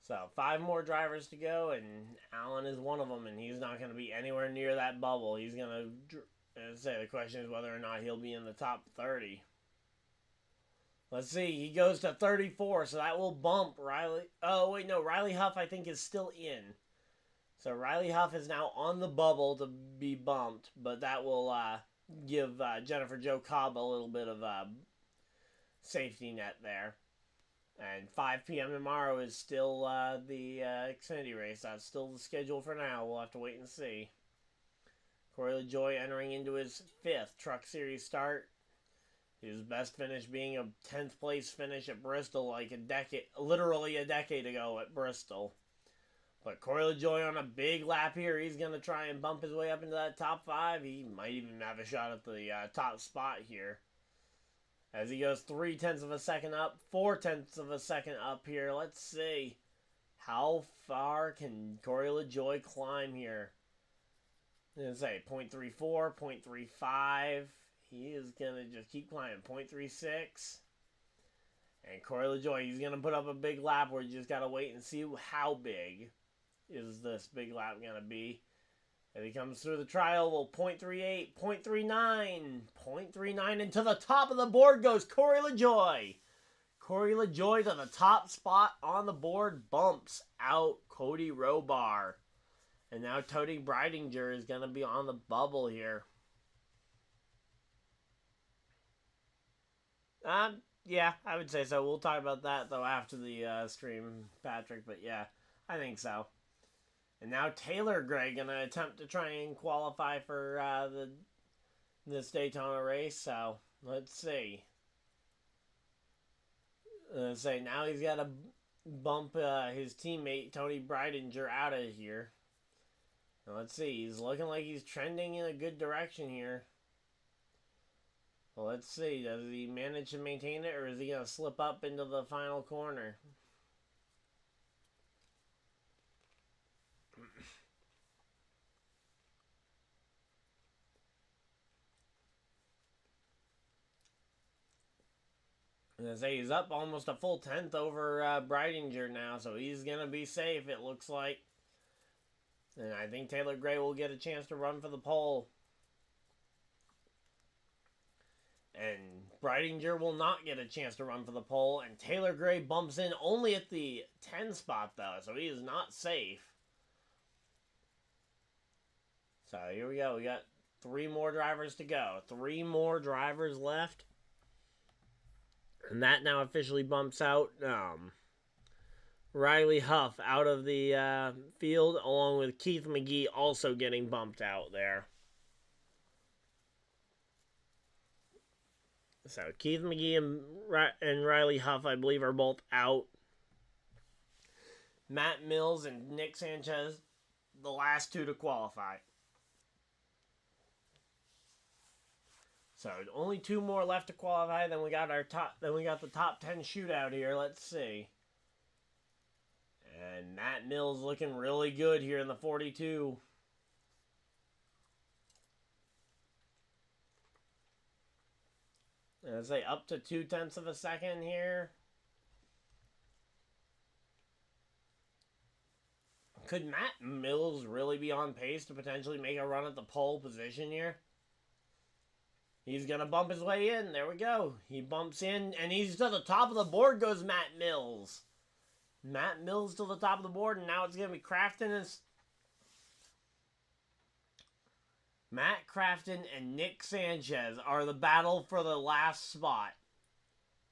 So 5 more drivers to go, and Allen is one of them, and he's not going to be anywhere near that bubble. He's going to say the question is whether or not he'll be in the top 30. Let's see. He goes to 34, so that will bump Riley. Oh, wait, no. Riley Huff, I think, is still in. So Riley Huff is now on the bubble to be bumped, but that will give Jennifer Jo Cobb a little bit of a safety net there. And 5 p.m. tomorrow is still the Xfinity race. That's still the schedule for now. We'll have to wait and see. Corey LaJoie entering into his 5th Truck Series start. His best finish being a 10th place finish at Bristol, like literally a decade ago at Bristol. But Corey LaJoie on a big lap here. He's going to try and bump his way up into that top 5. He might even have a shot at the top spot here. As he goes 0.3 of a second up, 0.4 of a second up here. Let's see. How far can Corey LaJoie climb here? I'm going to say 0.34, 0.35. He is going to just keep climbing. 0.36. And Corey LaJoie, he's going to put up a big lap where you just got to wait and see how big is this big lap going to be. If he comes through the trial, well, 0.38, 0.39, 0.39, and to the top of the board goes Corey LaJoie. Corey LaJoie to the top spot on the board, bumps out Cody Robar. And now Tony Breidinger is going to be on the bubble here. Yeah, I would say so. We'll talk about that, though, after the stream, Patrick. But, yeah, I think so. And now Taylor Gray going to attempt to try and qualify for this Daytona race. So, let's see. Now he's got to bump his teammate, Tony Breidinger, out of here. And let's see. He's looking like he's trending in a good direction here. Well, let's see. Does he manage to maintain it, or is he going to slip up into the final corner? He's up almost a full 10th over Breidinger now, so he's going to be safe, it looks like. And I think Taylor Gray will get a chance to run for the pole. And Breidinger will not get a chance to run for the pole, and Taylor Gray bumps in only at the 10 spot, though, so he is not safe. So here we go. We got 3 more drivers to go. 3 more drivers left. And that now officially bumps out Riley Huff out of the field, along with Keith McGee also getting bumped out there. So Keith McGee and Riley Huff, I believe, are both out. Matt Mills and Nick Sanchez, the last 2 to qualify. So only 2 more left to qualify. Then we got the top 10 shootout here. Let's see. And Matt Mills looking really good here in the 42. And I'd say up to 0.2 of a second here. Could Matt Mills really be on pace to potentially make a run at the pole position here? He's going to bump his way in. There we go. He bumps in, and he's to the top of the board goes Matt Mills. Matt Mills to the top of the board, and now it's going to be Crafton and... Matt Crafton and Nick Sanchez are the battle for the last spot.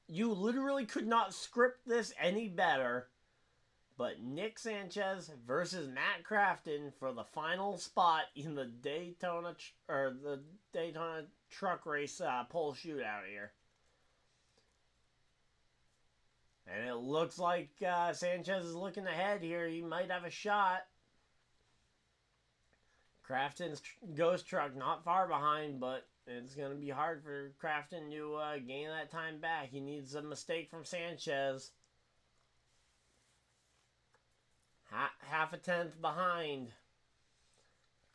You literally could not script this any better. But Nick Sanchez versus Matt Crafton for the final spot in the Daytona truck race pole shootout here. And it looks like Sanchez is looking ahead here. He might have a shot. Crafton's ghost truck not far behind, but it's going to be hard for Crafton to gain that time back. He needs a mistake from Sanchez. Half a tenth behind.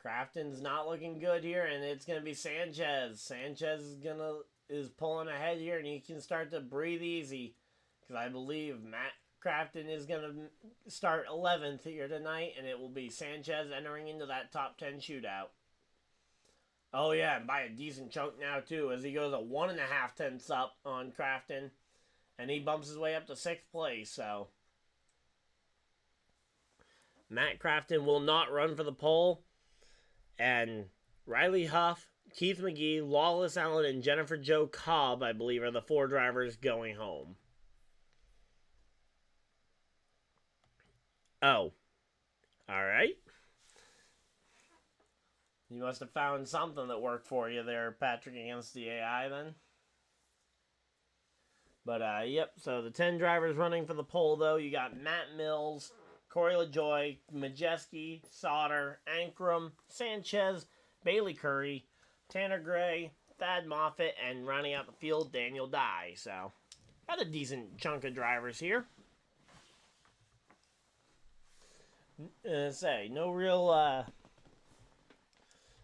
Crafton's not looking good here, and it's going to be Sanchez. Sanchez is pulling ahead here, and he can start to breathe easy. Because I believe Matt Crafton is going to start 11th here tonight, and it will be Sanchez entering into that top 10 shootout. Oh, yeah, and by a decent chunk now, too, as he goes a 1.5 tenths up on Crafton, and he bumps his way up to 6th place, so... Matt Crafton will not run for the pole, and Riley Huff, Keith McGee, Lawless Allen, and Jennifer Jo Cobb, I believe, are the 4 drivers going home. Oh. Alright. You must have found something that worked for you there, Patrick, against the AI, then. But, yep, so the 10 drivers running for the pole, though. You got Matt Mills, Corey LaJoie, Majeski, Sauter, Ankrum, Sanchez, Bailey Curry, Tanner Gray, Thad Moffitt, and rounding out the field, Daniel Dye. So, got a decent chunk of drivers here. No real, I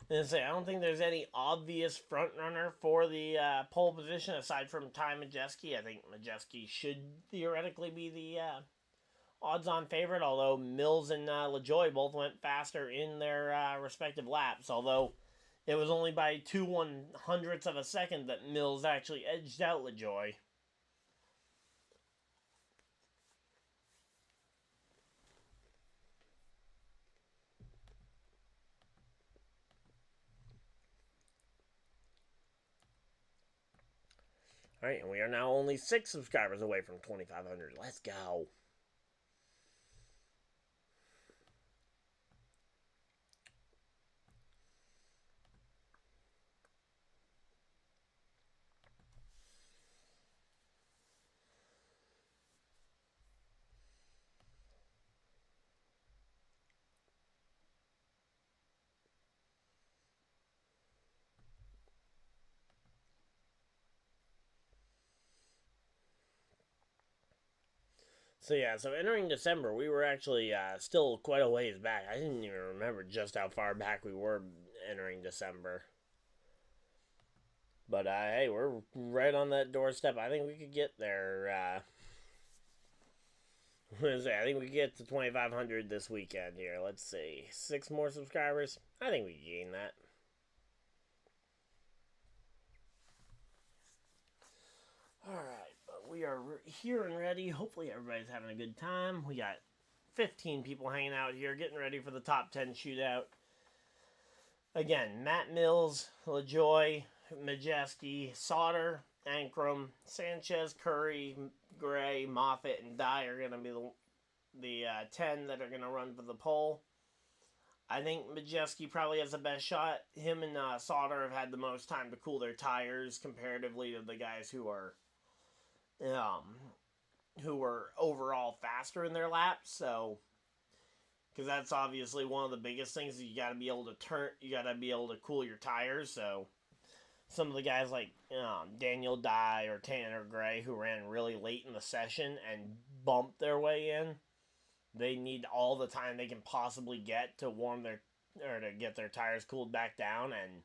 don't think there's any obvious front runner for the pole position aside from Ty Majeski. I think Majeski should theoretically be the odds-on favorite, although Mills and LaJoie both went faster in their respective laps, although it was only by 2/100ths of a second that Mills actually edged out LaJoie. Alright, and we are now only 6 subscribers away from 2,500. Let's go. So entering December, we were actually still quite a ways back. I didn't even remember just how far back we were entering December. But, hey, we're right on that doorstep. I think we could get there. I think we could get to 2,500 this weekend here. Let's see. 6 more subscribers. I think we can gain that. Alright. We are here and ready. Hopefully everybody's having a good time. We got 15 people hanging out here, getting ready for the top 10 shootout. Again, Matt Mills, LaJoie, Majeski, Sauter, Ankrum, Sanchez, Curry, Gray, Moffitt, and Dye are going to be the 10 that are going to run for the pole. I think Majeski probably has the best shot. Him and Sauter have had the most time to cool their tires comparatively to the guys who are overall faster in their laps. So, because that's obviously one of the biggest things, you got to be able to cool your tires. So, some of the guys like Daniel Dye or Tanner Gray, who ran really late in the session and bumped their way in, they need all the time they can possibly get to get their tires cooled back down. And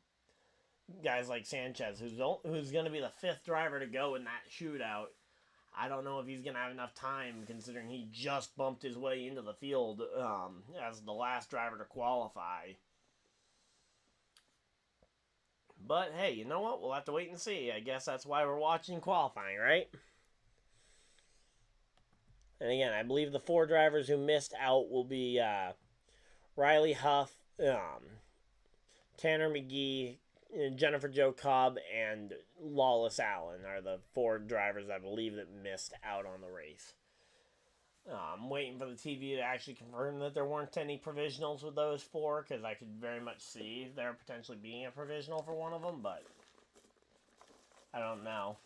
guys like Sanchez, who's going to be the 5th driver to go in that shootout, I don't know if he's going to have enough time, considering he just bumped his way into the field as the last driver to qualify. But, hey, you know what? We'll have to wait and see. I guess that's why we're watching qualifying, right? And again, I believe the 4 drivers who missed out will be Riley Huff, Tanner McGee, Jennifer Jo Cobb, and Lawless Allen are the 4 drivers I believe that missed out on the race. I'm waiting for the TV to actually confirm that there weren't any provisionals with those 4, because I could very much see there potentially being a provisional for one of them, but I don't know.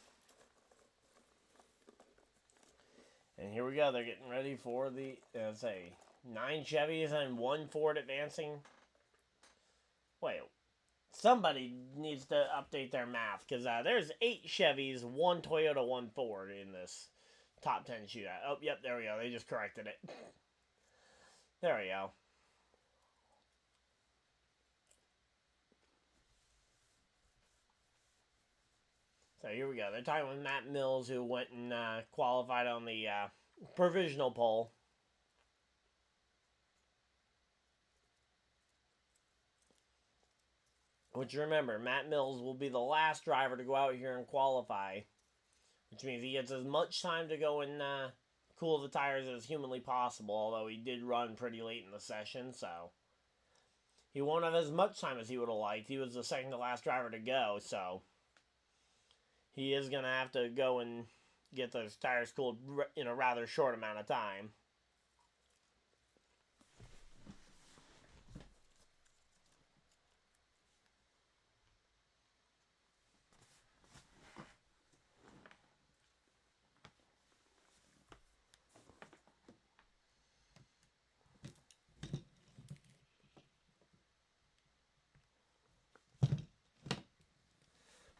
And here we go. They're getting ready for the, 9 Chevys and 1 Ford advancing. Wait, somebody needs to update their math, because there's 8 Chevys, 1 Toyota, 1 Ford in this top 10 shootout. Oh, yep, there we go. They just corrected it. There we go. So here we go. They're talking with Matt Mills, who went and qualified on the provisional pole. Which, remember, Matt Mills will be the last driver to go out here and qualify. Which means he gets as much time to go and cool the tires as humanly possible. Although he did run pretty late in the session, so he won't have as much time as he would have liked. He was the second to last driver to go, so he is going to have to go and get those tires cooled in a rather short amount of time.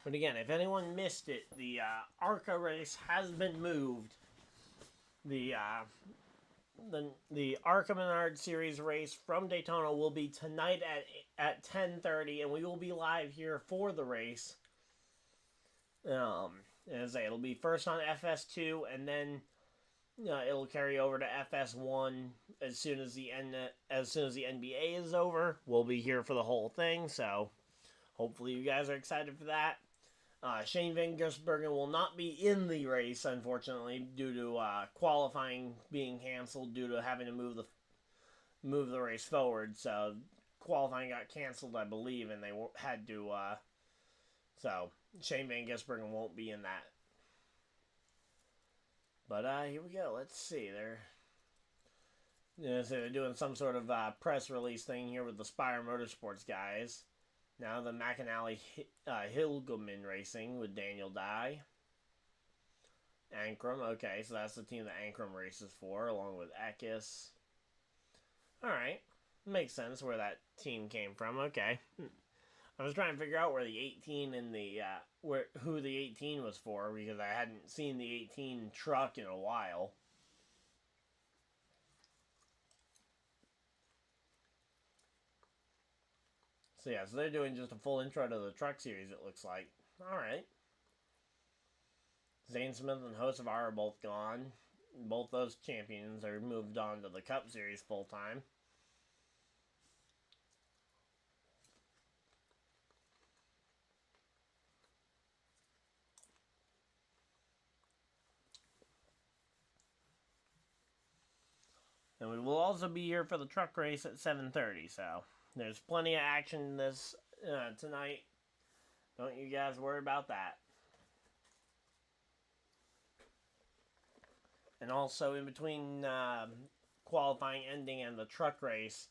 But again, if anyone missed it, the ARCA race has been moved. The ARCA Menard Series race from Daytona will be tonight at 10:30, and we will be live here for the race. As I say, it'll be first on FS2, and then it'll carry over to FS1 as soon as the NBA is over. We'll be here for the whole thing, so hopefully you guys are excited for that. Shane Van Gisbergen will not be in the race, unfortunately, due to qualifying being canceled due to having to move the race forward. So qualifying got canceled, I believe, and they had to. So Shane Van Gisbergen won't be in that. But here we go. Let's see. They're doing some sort of press release thing here with the Spire Motorsports guys. Now the McAnally Hilgeman Racing with Daniel Dye. Ankrum, okay, so that's the team that Ankrum races for, along with Eckes. Alright, makes sense where that team came from, okay. I was trying to figure out where the 18 and who the 18 was for, because I hadn't seen the 18 truck in a while. So yeah, so they're doing just a full intro to the Truck Series, it looks like. Alright. Zane Smith and Hocevar are both gone. Both those champions are moved on to the Cup Series full-time. And we will also be here for the truck race at 7:30, so there's plenty of action this tonight. Don't you guys worry about that. And also in between qualifying ending and the truck race,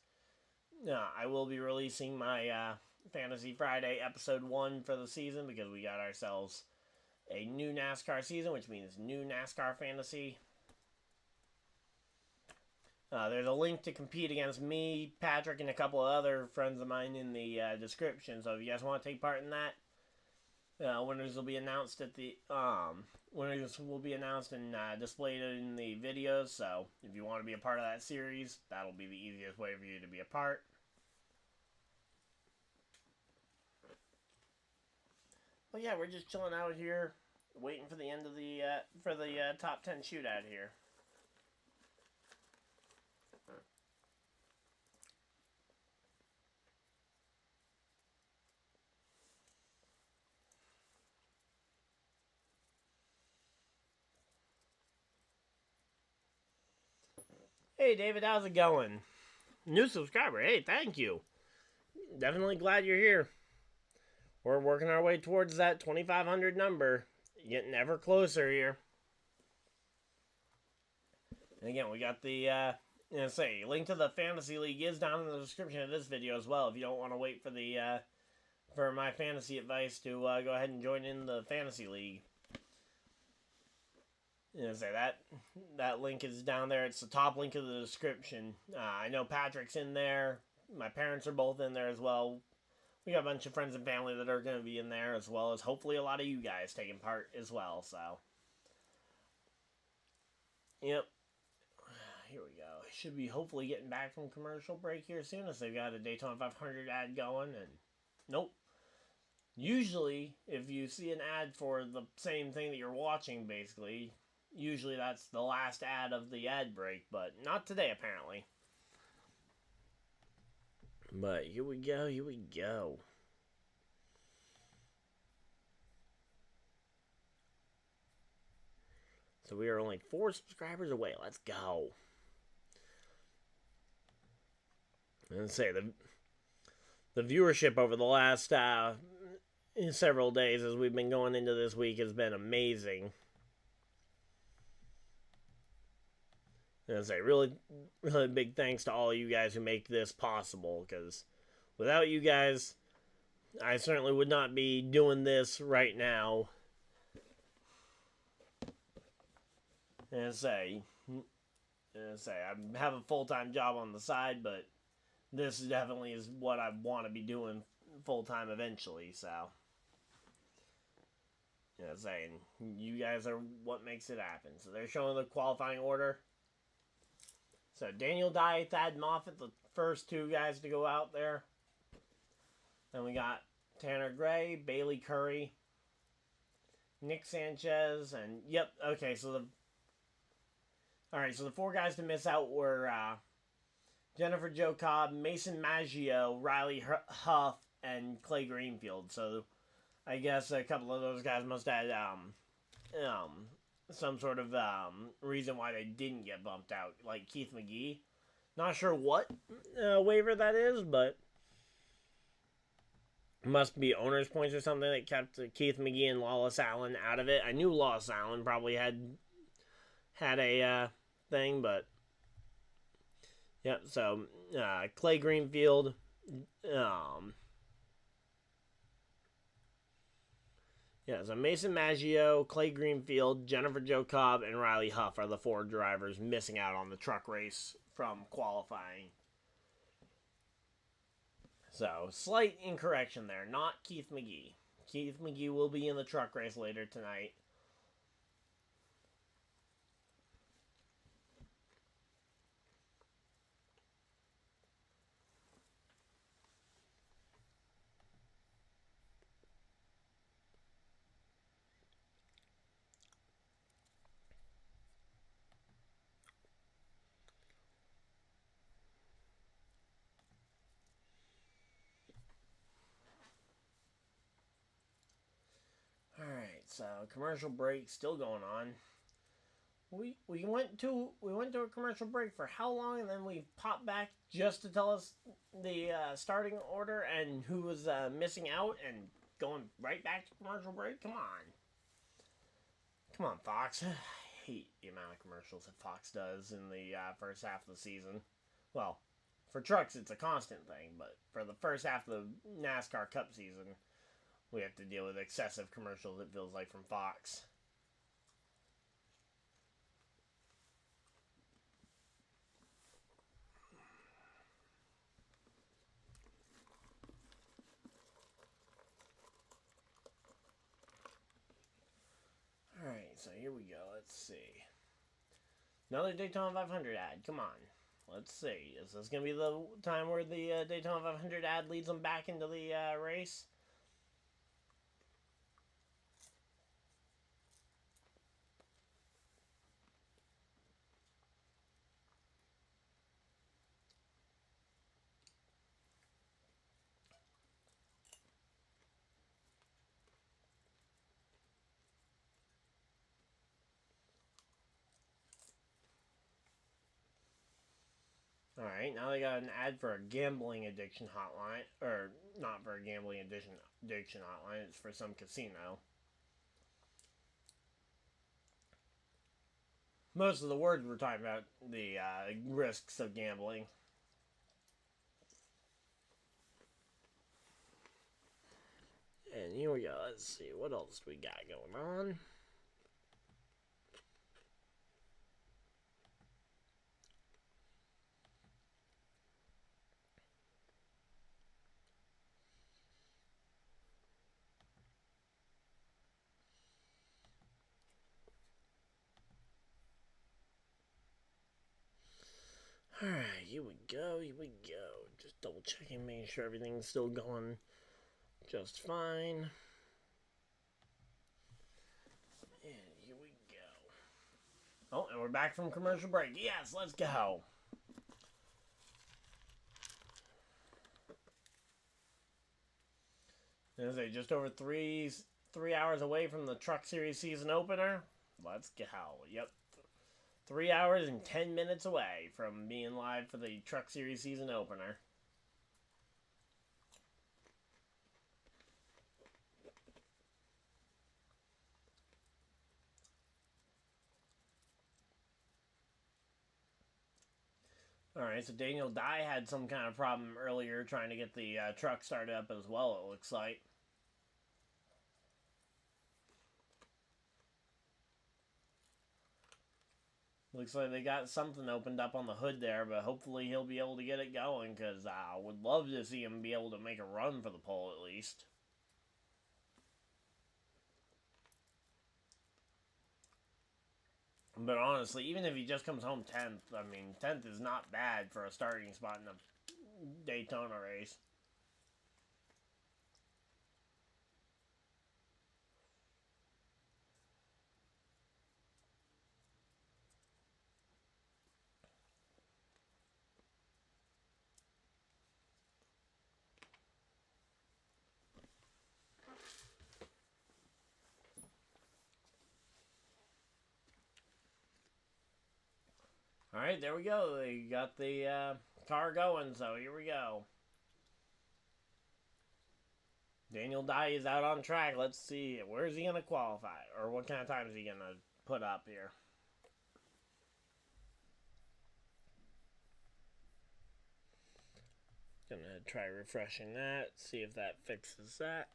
I will be releasing my Fantasy Friday episode 1 for the season, because we got ourselves a new NASCAR season, which means new NASCAR fantasy. There's a link to compete against me, Patrick, and a couple of other friends of mine in the description. So if you guys want to take part in that, winners will be announced and displayed in the videos. So if you want to be a part of that series, that'll be the easiest way for you to be a part. But yeah, we're just chilling out here, waiting for the end of the top 10 shootout here. Hey David, how's it going? New subscriber, hey, thank you. Definitely glad you're here. We're working our way towards that 2,500 number. Getting ever closer here. And again, we got the, link to the Fantasy League is down in the description of this video as well, if you don't want to wait for the, for my fantasy advice to go ahead and join in the Fantasy League. That link is down there. It's the top link of the description. I know Patrick's in there. My parents are both in there as well. We got a bunch of friends and family that are going to be in there, as well as hopefully a lot of you guys taking part as well. So, yep. Here we go. Should be hopefully getting back from commercial break here soon, as they've got a Daytona 500 ad going. And nope. Usually, if you see an ad for the same thing that you're watching, basically, usually that's the last ad of the ad break, but not today, apparently. But here we go, here we go. So we are only 4 subscribers away. Let's go. And say the viewership over the last several days as we've been going into this week has been amazing. And I say really big thanks to all of you guys who make this possible, because without you guys, I certainly would not be doing this right now. And I say I have a full-time job on the side, but this definitely is what I want to be doing full-time eventually, so. You know, saying you guys are what makes it happen. So they're showing the qualifying order. So Daniel Dye, Thad Moffitt, the first two guys to go out there. Then we got Tanner Gray, Bailey Curry, Nick Sanchez, and yep, okay, so the four guys to miss out were Jennifer Jo Cobb, Mason Maggio, Riley Huff, and Clay Greenfield. So I guess a couple of those guys must have had some sort of reason why they didn't get bumped out, like Keith McGee. Not sure what waiver that is, but must be owner's points or something that kept Keith McGee and Lawless Allen out of it. I knew Lawless Allen probably had a thing, but yep. So Clay Greenfield, so Mason Maggio, Clay Greenfield, Jennifer Jo Cobb, and Riley Huff are the four drivers missing out on the truck race from qualifying. So, slight incorrection there. Not Keith McGee. Keith McGee will be in the truck race later tonight. Alright, so commercial break still going on. We went to a commercial break for how long, and then we popped back just to tell us the starting order and who was missing out, and going right back to commercial break. Come on, Fox. I hate the amount of commercials that Fox does in the first half of the season. Well, for trucks it's a constant thing, but for the first half of the NASCAR Cup season, we have to deal with excessive commercials, it feels like, from Fox. Alright, so here we go. Let's see. Another Daytona 500 ad. Come on. Let's see. Is this going to be the time where the Daytona 500 ad leads them back into the race? Alright, now they got an ad for a gambling addiction hotline. Or, not for a gambling addiction hotline, it's for some casino. Most of the words we're talking about the risks of gambling. And here we go, let's see, what else we got going on? Alright, here we go. Just double checking, making sure everything's still going just fine. And here we go. Oh, and we're back from commercial break. Yes, let's go. As I say, just over three hours away from the Truck Series season opener. Let's go. Yep. 3 hours and 10 minutes away from being live for the Truck Series season opener. Alright, so Daniel Dye had some kind of problem earlier trying to get the truck started up as well, it looks like. Looks like they got something opened up on the hood there, but hopefully he'll be able to get it going, because I would love to see him be able to make a run for the pole at least. But honestly, even if he just comes home 10th, I mean, 10th is not bad for a starting spot in a Daytona race. Alright, there we go. They got the car going, so here we go. Daniel Dye is out on track. Let's see. Where is he going to qualify? Or what kind of time is he going to put up here? Gonna try refreshing that. See if that fixes that.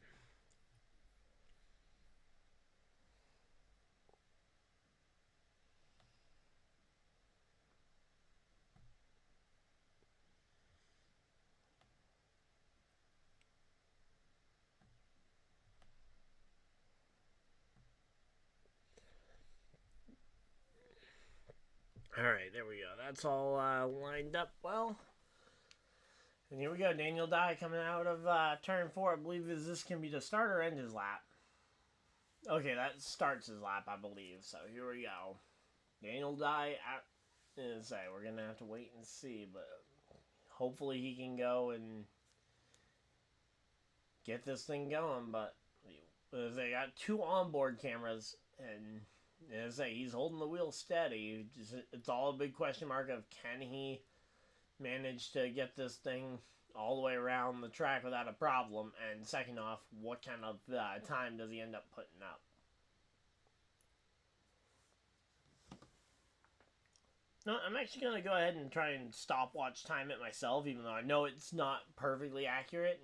Alright, there we go. That's all lined up well. And here we go. Daniel Dye coming out of turn 4. I believe this can be the start or end his lap. Okay, that starts his lap, I believe. So here we go. Daniel Dye out. We're going to have to wait and see. But hopefully he can go and get this thing going. But they got 2 onboard cameras. And as I say, he's holding the wheel steady. It's all a big question mark of can he manage to get this thing all the way around the track without a problem, and second off, what kind of time does he end up putting up? No, I'm actually going to go ahead and try and stopwatch time it myself, even though I know it's not perfectly accurate.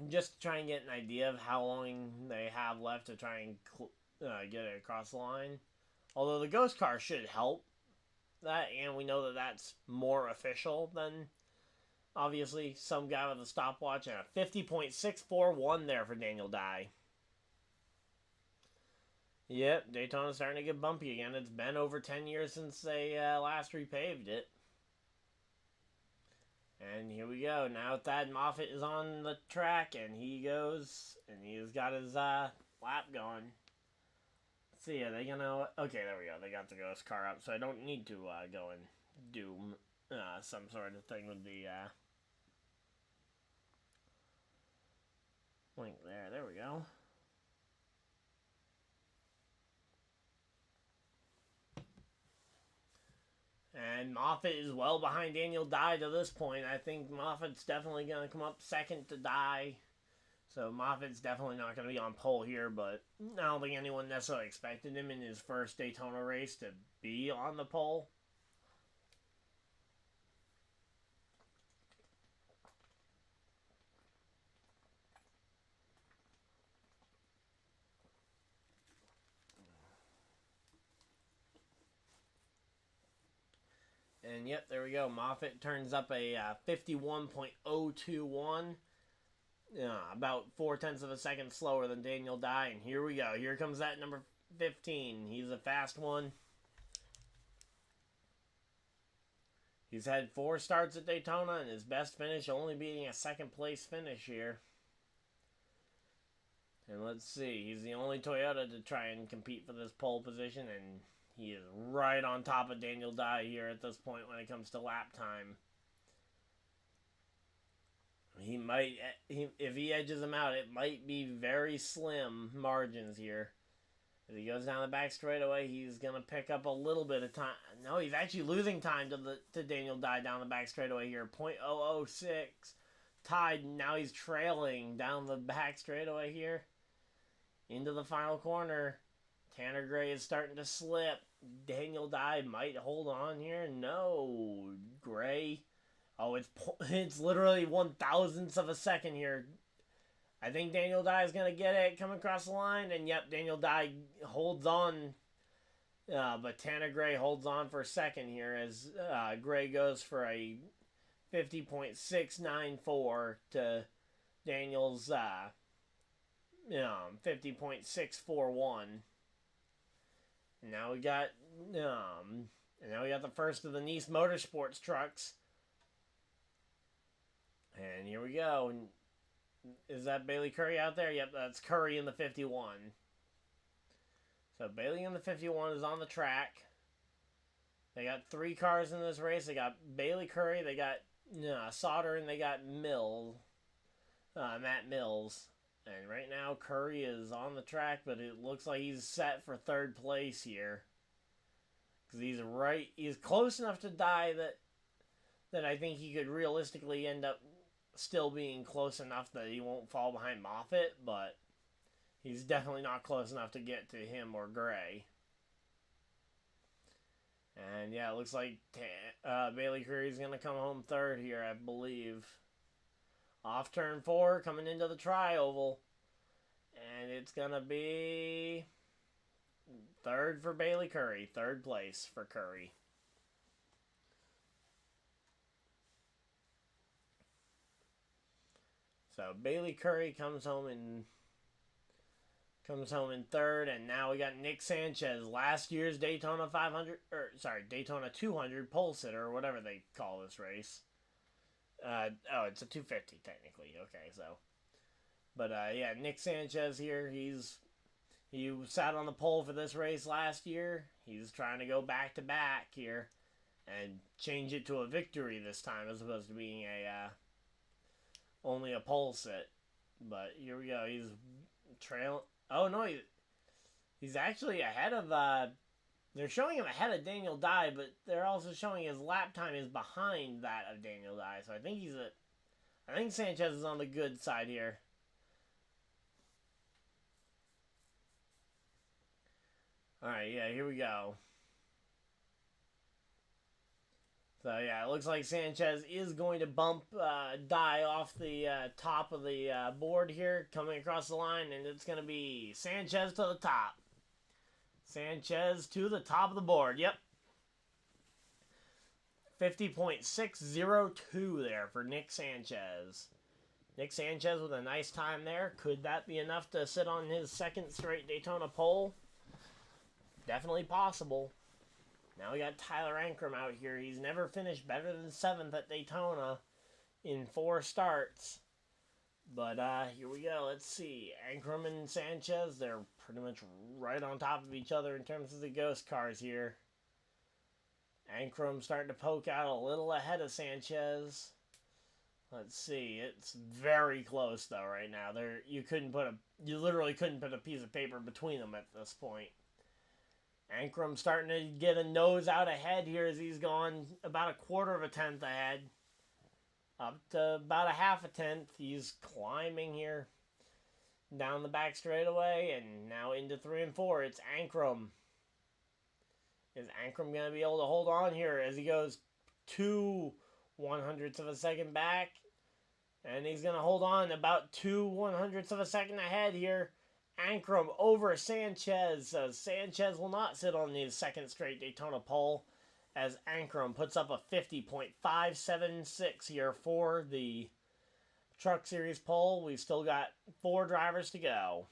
Just to try and get an idea of how long they have left to try and get it across the line. Although the ghost car should help that, and we know that that's more official than obviously some guy with a stopwatch, and a 50.641 there for Daniel Dye. Yep, Daytona's starting to get bumpy again. It's been over 10 years since they last repaved it. And here we go. Now Thad Moffitt is on the track, and he goes, and he's got his lap going. Let's see, are they gonna... Okay, there we go. They got the ghost car up, so I don't need to go and do some sort of thing with the link there. There we go. And Moffitt is well behind Daniel Dye to this point. I think Moffitt's definitely going to come up second to Dye. So Moffitt's definitely not going to be on pole here, but I don't think anyone necessarily expected him in his first Daytona race to be on the pole. And yep, there we go. Moffitt turns up a 51.021. About 0.4 of a second slower than Daniel Dye. And here we go. Here comes that number 15. He's a fast one. He's had 4 starts at Daytona, and his best finish only being a second place finish here. And let's see. He's the only Toyota to try and compete for this pole position, and he is right on top of Daniel Dye here at this point when it comes to lap time. He might, if he edges him out, it might be very slim margins here. As he goes down the back straightaway, he's going to pick up a little bit of time. No, he's actually losing time to Daniel Dye down the back straightaway here. 0.006 tied. Now he's trailing down the back straightaway here. Into the final corner. Tanner Gray is starting to slip. Daniel Dye might hold on here. No, Gray. Oh, it's literally 1/1000th of a second here. I think Daniel Dye is going to get it coming across the line. And yep, Daniel Dye holds on. But Tanner Gray holds on for a second here as Gray goes for a 50.694 to Daniel's 50.641. And now we got the first of the Nice Motorsports trucks. And here we go. Is that Bailey Curry out there? Yep, that's Curry in the 51. So Bailey in the 51 is on the track. They got 3 cars in this race. They got Bailey Curry, they got Sauter, and they got Matt Mills. And right now Curry is on the track, but it looks like he's set for 3rd place here. Because he's close enough to die that I think he could realistically end up still being close enough that he won't fall behind Moffitt, but he's definitely not close enough to get to him or Gray. And yeah, it looks like Bailey Curry's going to come home 3rd here, I believe. Off turn 4, coming into the tri-oval. And it's going to be 3rd for Bailey Curry. 3rd place for Curry. So Bailey Curry comes home in 3rd, and now we got Nick Sanchez, last year's Daytona 200 pole sitter, or whatever they call this race. It's a 250 technically. Okay, so, but yeah, Nick Sanchez here. He sat on the pole for this race last year. He's trying to go back to back here, and change it to a victory this time, as opposed to being only a pole sit. But here we go. He's trailing. Oh no, he's actually ahead of. They're showing him ahead of Daniel Dye, but they're also showing his lap time is behind that of Daniel Dye. So I think I think Sanchez is on the good side here. All right, yeah, here we go. So yeah, it looks like Sanchez is going to bump Dye off the top of the board here, coming across the line, and it's going to be Sanchez to the top. Sanchez to the top of the board, yep. 50.602 there for Nick Sanchez. Nick Sanchez with a nice time there. Could that be enough to sit on his 2nd straight Daytona pole? Definitely possible. Now we got Tyler Ankrum out here. He's never finished better than 7th at Daytona in 4 starts. But here we go. Let's see. Ankrum and Sanchez, they're pretty much right on top of each other in terms of the ghost cars here. Ankrum starting to poke out a little ahead of Sanchez. Let's see. It's very close though right now. You literally couldn't put a piece of paper between them at this point. Ankrum starting to get a nose out ahead here as he's gone about 1/4 of a tenth ahead. Up to about 1/2 tenth. He's climbing here down the back straightaway, and now into 3 and 4. It's Ankrum. Is Ankrum going to be able to hold on here as he goes 2 100ths of a second back? And he's going to hold on about 2 100ths of a second ahead here. Ankrum over Sanchez. Sanchez will not sit on his 2nd straight Daytona pole, as Ankrum puts up a 50.576 here for the Truck Series pole. We've still got 4 drivers to go.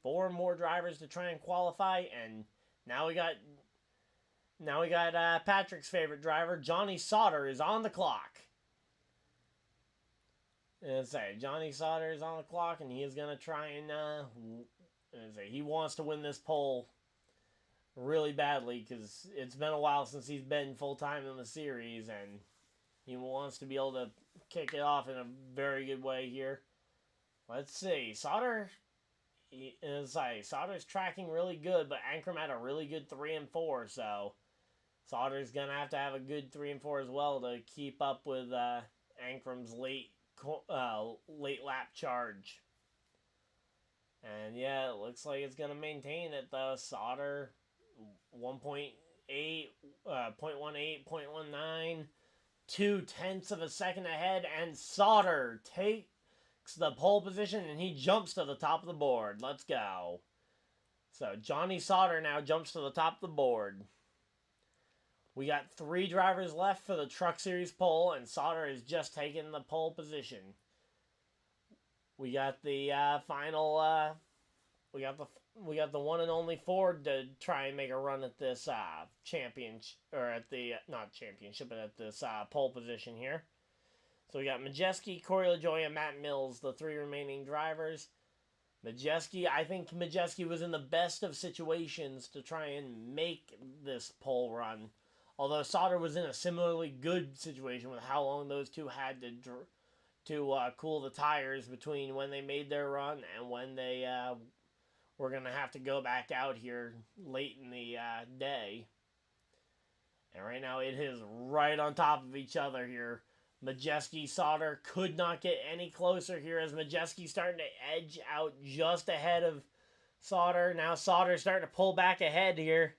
4 more drivers to try and qualify, and now we got Patrick's favorite driver, Johnny Sauter, is on the clock. And Johnny Sauter is on the clock, and he is going to try and he wants to win this pole really badly, because it's been a while since he's been full-time in the series, and he wants to be able to kick it off in a very good way here. Let's see. Sauter's tracking really good, but Ankrum had a really good 3 and 4, so Sauter's going to have a good 3 and 4 as well to keep up with Ankrum's late lap charge. And yeah, it looks like it's going to maintain it though. Sauter 1.8, 0.18, 0.19, 0.2 of a second ahead, and Sauter takes the pole position and he jumps to the top of the board. Let's go. So Johnny Sauter now jumps to the top of the board. We got 3 drivers left for the Truck Series pole, and Sauter has just taken the pole position. we got the final. We got the one and only Ford to try and make a run at this championship, or at the not championship, but at this pole position here. So we got Majeski, Corey LaJoie, and Matt Mills, the three remaining drivers. Majeski, I think Majeski was in the best of situations to try and make this pole run. Although Sauter was in a similarly good situation with how long those two had to cool the tires between when they made their run and when they were going to have to go back out here late in the day. And right now it is right on top of each other here. Majeski, Sauter could not get any closer here as Majeski starting to edge out just ahead of Sauter. Now Sauter starting to pull back ahead here.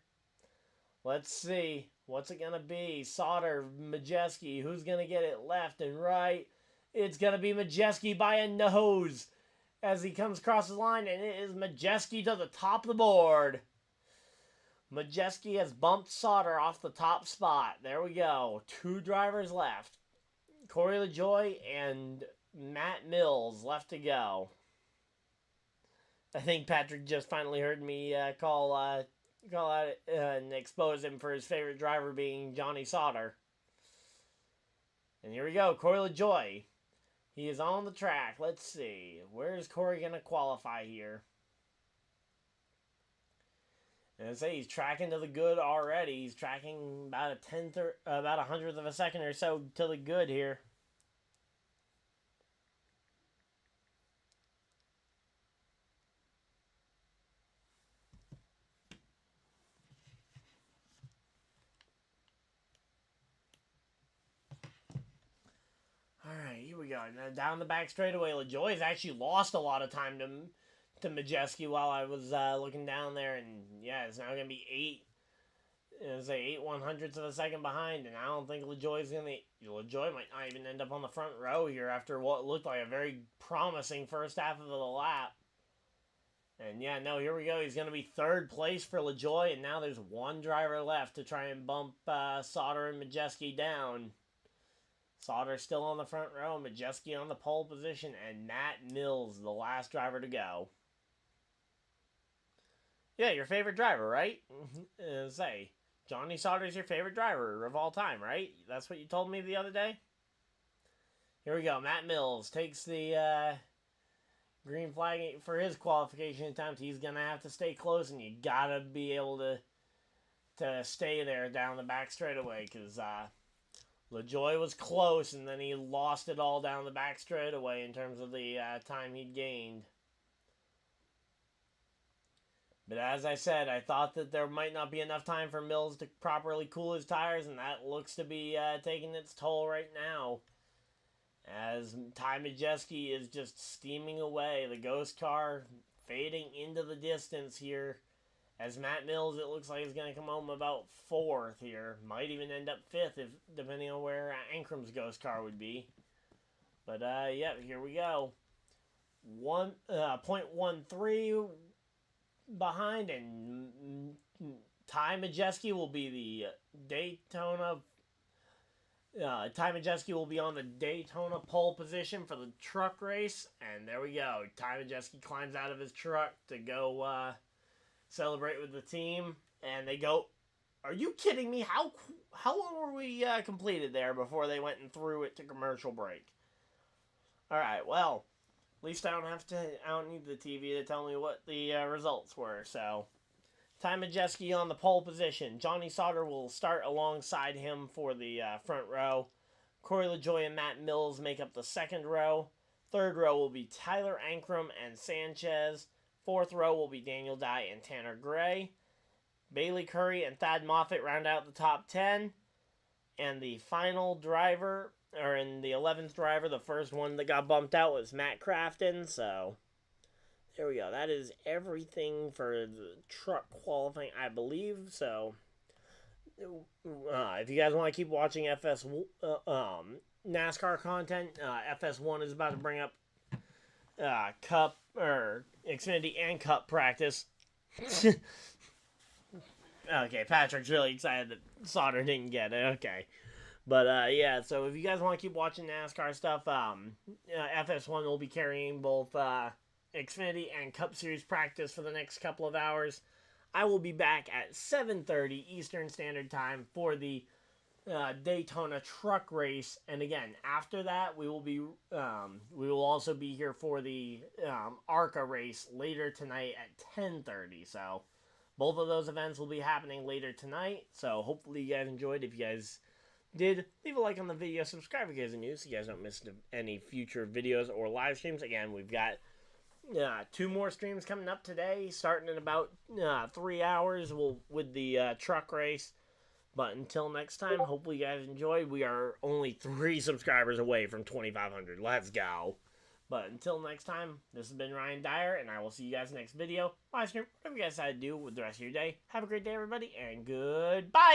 Let's see. What's it going to be? Sauter, Majeski. Who's going to get it left and right? It's going to be Majeski by a nose as he comes across the line, and it is Majeski to the top of the board. Majeski has bumped Sauter off the top spot. There we go. Two drivers left. Corey LaJoie and Matt Mills left to go. I think Patrick just finally heard me call out and expose him for his favorite driver being Johnny Sauter. And here we go, Corey LaJoie. He is on the track. Let's see. Where is Corey going to qualify here? And I say he's tracking to the good already. He's tracking about a hundredth of a second or so to the good here. Alright, here we go. Now down the back straightaway, LaJoie's actually lost a lot of time to Majeski while I was looking down there, and yeah, it's now going to be 8 100ths of a second behind, and I don't think LaJoie might not even end up on the front row here after what looked like a very promising first half of the lap. And yeah, no, here we go. He's going to be third place for LaJoie, and now there's one driver left to try and bump Sauter and Majeski down. Sauter still on the front row, Majeski on the pole position, and Matt Mills, the last driver to go. Yeah, your favorite driver, right? Say, Johnny Sauter's your favorite driver of all time, right? That's what you told me the other day? Here we go. Matt Mills takes the green flag for his qualification attempt. He's going to have to stay close, and you got to be able to stay there down the back straightaway, because LaJoie was close, and then he lost it all down the back straightaway in terms of the time he'd gained. But as I said, I thought that there might not be enough time for Mills to properly cool his tires, and that looks to be taking its toll right now. As Ty Majeski is just steaming away, the ghost car fading into the distance here. As Matt Mills, it looks like he's going to come home about 4th here. Might even end up 5th, if depending on where Ankram's ghost car would be. But, yeah, here we go. 0.13 behind, and Ty Majeski will be the Daytona. Ty Majeski will be on the Daytona pole position for the truck race. And there we go. Ty Majeski climbs out of his truck to go celebrate with the team, and they go. Are you kidding me? How long were we completed there before they went and threw it to commercial break? All right, well, at least I don't need the TV to tell me what the results were. So, Ty Majeski on the pole position. Johnny Sauter will start alongside him for the front row. Corey LaJoie and Matt Mills make up the second row. Third row will be Tyler Ankrum and Sanchez. Fourth row will be Daniel Dye and Tanner Gray. Bailey Curry and Thad Moffitt round out the top 10. And the final driver, or in the 11th driver, the first one that got bumped out was Matt Crafton. So, there we go. That is everything for the truck qualifying, I believe. So, if you guys want to keep watching NASCAR content, FS1 is about to bring up Cup, or Xfinity and Cup practice. Okay, Patrick's really excited that Sauter didn't get it. Okay. But yeah, so if you guys want to keep watching NASCAR stuff, FS1 will be carrying both Xfinity and Cup Series practice for the next couple of hours. I will be back at 7:30 Eastern Standard Time for the Daytona truck race, and again after that we will also be here for the ARCA race later tonight at 10:30. So both of those events will be happening later tonight. So hopefully you guys enjoyed. If you guys did, leave a like on the video, subscribe if you guys are new so you guys don't miss any future videos or live streams. Again, we've got 2 more streams coming up today, starting in about 3 hours with the truck race. But until next time, hopefully you guys enjoyed. We are only 3 subscribers away from 2,500. Let's go. But until next time, this has been Ryan Dyer, and I will see you guys next video. Live stream, whatever you guys decide to do with the rest of your day. Have a great day, everybody, and goodbye!